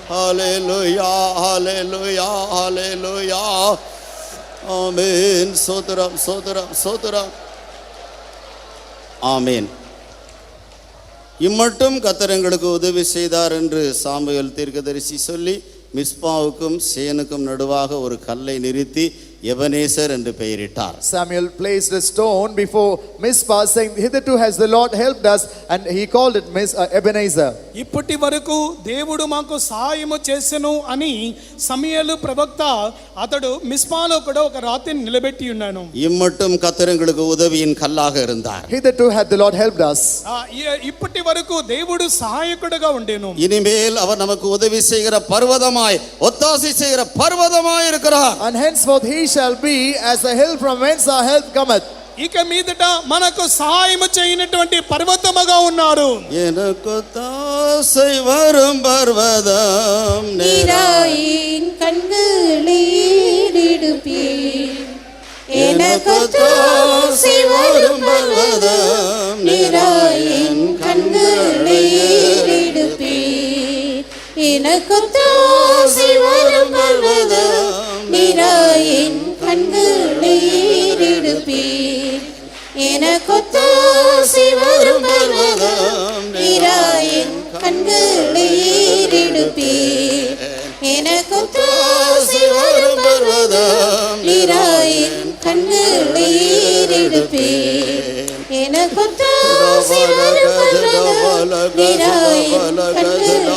Hallelujah, hallelujah, hallelujah. Amen. Sotram, sotram, sotram. Amen. இம்மட்டும் கர்த்தர் எங்களுக்கு உதவி செய்தார் என்று சாமுவேல் தீர்க்கதரிசி சொல்லி மிஸ்பாவுக்கும் சேனுக்கும் நடுவாக ஒரு கல்லை நிறுத்தி எபனேசர் என்று பெயரிட்டார். Samuel placed a stone before Mizpah, saying, "Hitherto has the Lord helped us," and he called it Ebenezer. ఇప్పటి వరకు దేవుడు మాకు సహాయము చేసెను అని సమూయేలు ప్రవక్త అతడు మిస్పాలో కూడా ఒక రాతిని నిలబెట్టి ఉన్నాను. இம்மட்டும் கர்த்தர் எங்களுக்கு உதவியின் கல்லாக இருந்தார். Hitherto had the Lord helped us. ఇప్పటి వరకు దేవుడు సహాయకుడుగా ఉండేను. இனிமேல் அவர் நமக்கு உதவி செய்கிற பர்வதமாய் ஒத்தாசை செய்கிற பர்வதமாய் இருக்கிறார். And henceforth he shall be as a hill from whence our help cometh. ఇక మీదట మనకు సహాయము చేయనటువంటి పర్వతముగా ఉన్నారు. எனக்கொத்தாசை வரும் பர்வதம் நீராயின் கண்களை ஏறெடுப்பீர் எனக்கொத்தாசை வரும் பர்வதம் நீராயின் கண்களை ஏறெடுப்பீர் எனக்கொத்தாசை வரும் பர்வதம் நீராயின் கண்களை ஏறெடுப்பீர் எனக்கொத்தாசை வரும் பர்வதம் நீராயின் கண்களை ஏறெடுப்பீர் எனக்கொத்தாசை வரும் பர்வதம் நீராயின் கண்களை ஏறெடுப்பீர் எனக்கொத்தாசை வரும் பர்வதம் நீராயின் கண்களை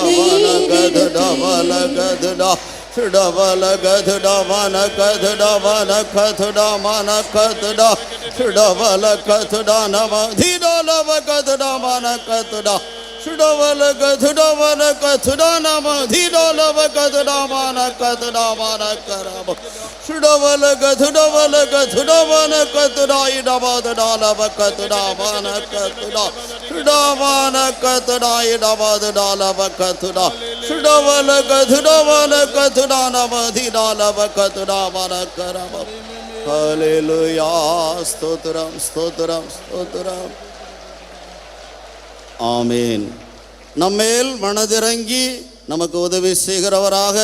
ஏறெடுப்பீர் Shudavana Gadhudavana Gadhudavana Gadhudavana Gadhuda Shudavala Gadhudana Madhidalava Gadhudavana Gadhuda Shudavala Gadhudavana Gadhudana Madhidalava Gadhudavana Gadhudavana Karama Shudavala Gadhudavana Gadhudavana Gadhuda Idavadalava Gadhudavana Gadhuda Shudavana Gadhuda Idavadalava Gadhuda Shudavana Gadhudavana Gadhudana Madhidalava Gadhudavana Karama. Hallelujah. Stotram, stotram, stotram. Amen. நம்மேல் மனதிறங்கி நமக்கு உதவி செய்கிறவராக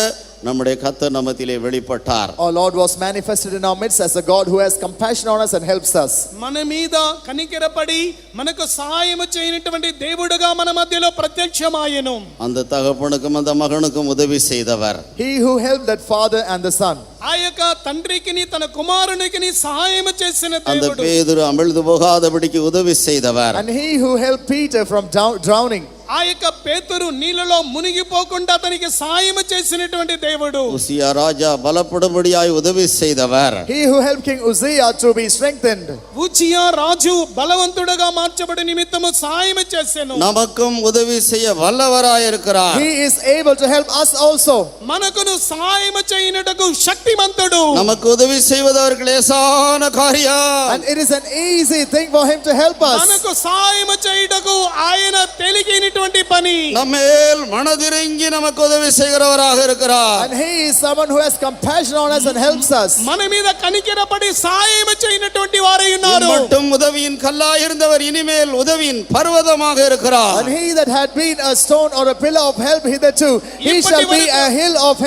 நம்முடைய கர்த்தர் நமத்திலே வெளிப்பட்டார். Our Lord was manifested in our midst as a God who has compassion on us and helps us. మన మీద కనికరపడి మనకు సహాయము చేయనటువంటి దేవుడుగా మన మధ్యలో ప్రత్యక్షమాయెను. அந்த தகப்பனுக்கும் அந்த மகனுக்கும் உதவி செய்தவர். He who helped that father and the son. ఆ యొక్క తండ్రికిని తన కుమారునికి సహాయము చేసిన அந்த దేవుడు. பேதுரு அமிழ்ந்து போகாதபடிக்கு உதவி செய்தவர். And he who helped Peter from drowning. ఆ యొక్క పేతురు నీళ్ళలో మునిగిపోకుండా అతనికి సహాయం చేసినటువంటి దేవుడు. ఉసియా రాజా బలపడుబడియాయి ఉదవి செய்தவர். He who helped King Uzziah to be strengthened. Uzziah రాజు బలవంతుడుగా మార్చబడి నిమిత్తము సహాయం చేసెను. நமக்கும் உதவி செய்ய வல்லவராய் இருக்கிறார். He is able to help us also. మనకును సహాయం చేయనటకు శక్తిమంతుడు. நமக்கு உதவி செய்வது அவருக்கு லேசான காரியம். And it is an easy thing for him to help us. మనకు సహాయం చేయుటకు ఆయన తేలికైనటువంటి చేయనటువంటి పని. நம்மேல் மனதிறங்கி நமக்கு உதவி செய்கிறவராக இருக்கிறார். And he is someone who has compassion on us and helps us. మన మీద కనికరపడి సాయం చేయనటువంటి వారై ఉన్నారు. மட்டும் உதவியின் கல்லாய் இருந்தவர் இனிமேல் உதவியின் பர்வதமாக இருக்கிறார். And he that had been a stone or a pillar of help hitherto, he shall be a hill of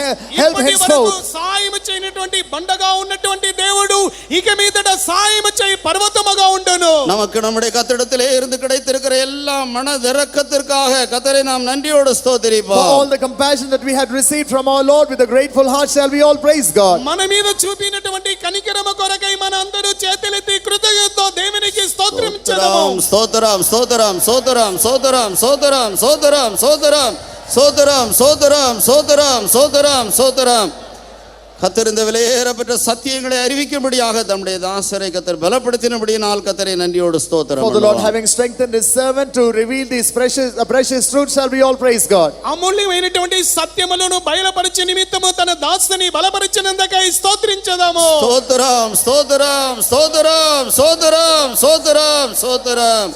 help henceforth. సాయం చేయనటువంటి బండగా ఉన్నటువంటి దేవుడు ఇక మీదట సాయం చేయి పర్వతముగా ఉండును. நமக்கு நம்முடைய கர்த்தரிடத்திலே இருந்து கிடைத்திருக்கிற எல்லா மனதிரக்கத்திற்காக கர்த்தரை நாம் நன்றியோடு ஸ்தோத்திரிப்போம். For all the compassion that we had received from our Lord, with a grateful heart shall we all praise God. మన మీద చూపినటువంటి కనికరము కొరకై మన అందరూ చేతులెత్తి కృతజ్ఞతతో దేవునికి స్తోత్రం చెల్లిద్దాము. ஸ்தோத்திரம் ஸ்தோத்திரம் ஸ்தோத்திரம் ஸ்தோத்திரம் ஸ்தோத்திரம் ஸ்தோத்திரம் ஸ்தோத்திரம் ஸ்தோத்திரம் ஸ்தோத்திரம் ஸ்தோத்திரம் ஸ்தோத்திரம் ஸ்தோத்திரம். கர்த்தர் இந்த விலையேறப்பட்ட சத்தியங்களை அறிவிக்கும்படியாக தம்முடைய தாசரை கர்த்தர் பலப்படுத்தினபடியினால் கர்த்தரை நன்றியோடு ஸ்தோத்திரம். For the Lord having strengthened his servant to reveal these precious truths, shall we all praise God. అమూల్యమైనటువంటి సత్యములను బయలుపరిచే నిమిత్తము తన దాసుని బలపరిచినందుకై స్తోత్రించదాము. ஸ்தோத்திரம் ஸ்தோத்திரம் ஸ்தோத்திரம் ஸ்தோத்திரம் ஸ்தோத்திரம் ஸ்தோத்திரம்.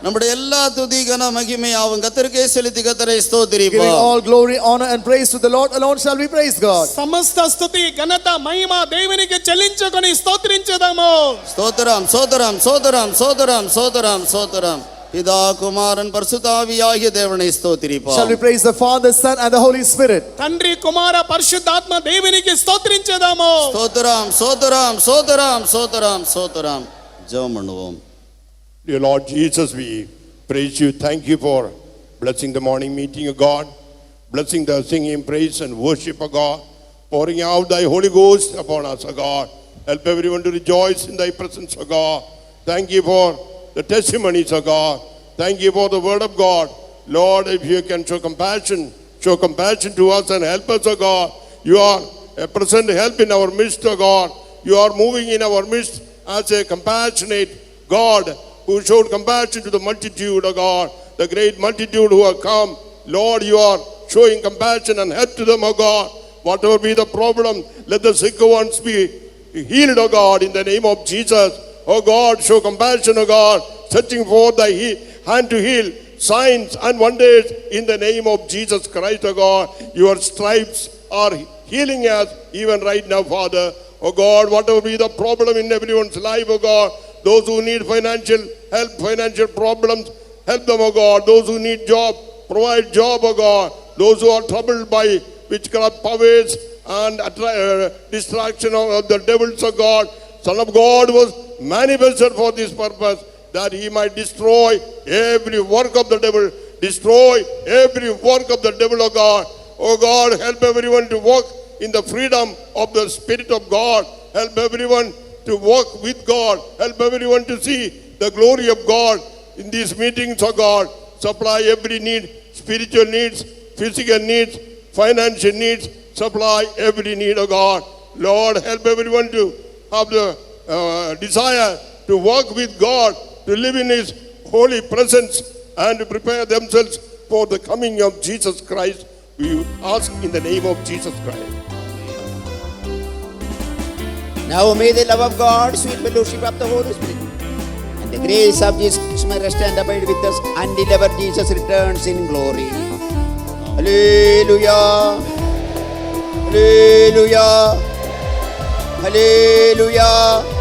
நம்முடைய எல்லா துதி கன மகிமையாவும் கர்த்தருக்கே செலுத்தி கர்த்தரை Giving ஸ்தோத்திரிப்போம். all glory, honor and praise to the Lord alone shall we praise God. సమస్త స్తుతి ఘనత మహిమ దేవునికి చెల్లించుకొని స్తోత్రించదాము. ஸ்தோத்திரம் ஸ்தோத்திரம் ஸ்தோத்திரம் ஸ்தோத்திரம் ஸ்தோத்திரம் ஸ்தோத்திரம். பிதா குமாரன் பரிசுத்தாவியாகிய தேவனை ஸ்தோத்திரிப்போம். Shall we praise the Father, Son and the Holy Spirit. తండ్రి కుమార పరిశుద్ధాత్మ దేవునికి స్తోత్రించదాము. ஸ்தோத்திரம் ஸ்தோத்திரம் ஸ்தோத்திரம் ஸ்தோத்திரம் ஸ்தோத்திரம். ஜெபம் பண்ணுவோம். Dear Lord Jesus, we praise you. Thank you for blessing the morning meeting of God, blessing the singing, praise and worship of God, pouring out thy Holy Ghost upon us, O God. Help everyone to rejoice in thy presence, O God. Thank you for the testimonies, O God. Thank you for the word of God. Lord, if you can show compassion to us and help us, O God. You are a present help in our midst, O God. You are moving in our midst as a compassionate God, who showed compassion to the multitude, O God, the great multitude who have come. Lord, you are showing compassion and help to them, O God. Whatever be the problem, let the sick ones be healed, O God, in the name of Jesus. O God, show compassion, O God, stretching forth thy hand to heal, signs and wonders in the name of Jesus Christ, O God. Your stripes are healing us even right now, Father. O God, whatever be the problem in everyone's life, O God, those who need financial help, financial problems, help them, O God. Those who need job, provide job, O God. Those who are troubled by witchcraft powers and distraction of the devils, O God. Son of God was manifested for this purpose, that he might destroy every work of the devil. Destroy every work of the devil, O God. O God, help everyone to walk in the freedom of the Spirit of God. Help everyone to walk with God. Help everyone to see the glory of God in these meetings, O God. Supply every need, spiritual needs, physical needs, financial needs. Supply every need, O God. Lord, help everyone to have the desire to walk with God, to live in His holy presence, and to prepare themselves for the coming of Jesus Christ. We ask in the name of Jesus Christ. Now may the love of God, sweet fellowship of the Holy Spirit, and the grace of Jesus Christ may rest and abide with us until ever Jesus returns in glory. Hallelujah. Hallelujah. Hallelujah.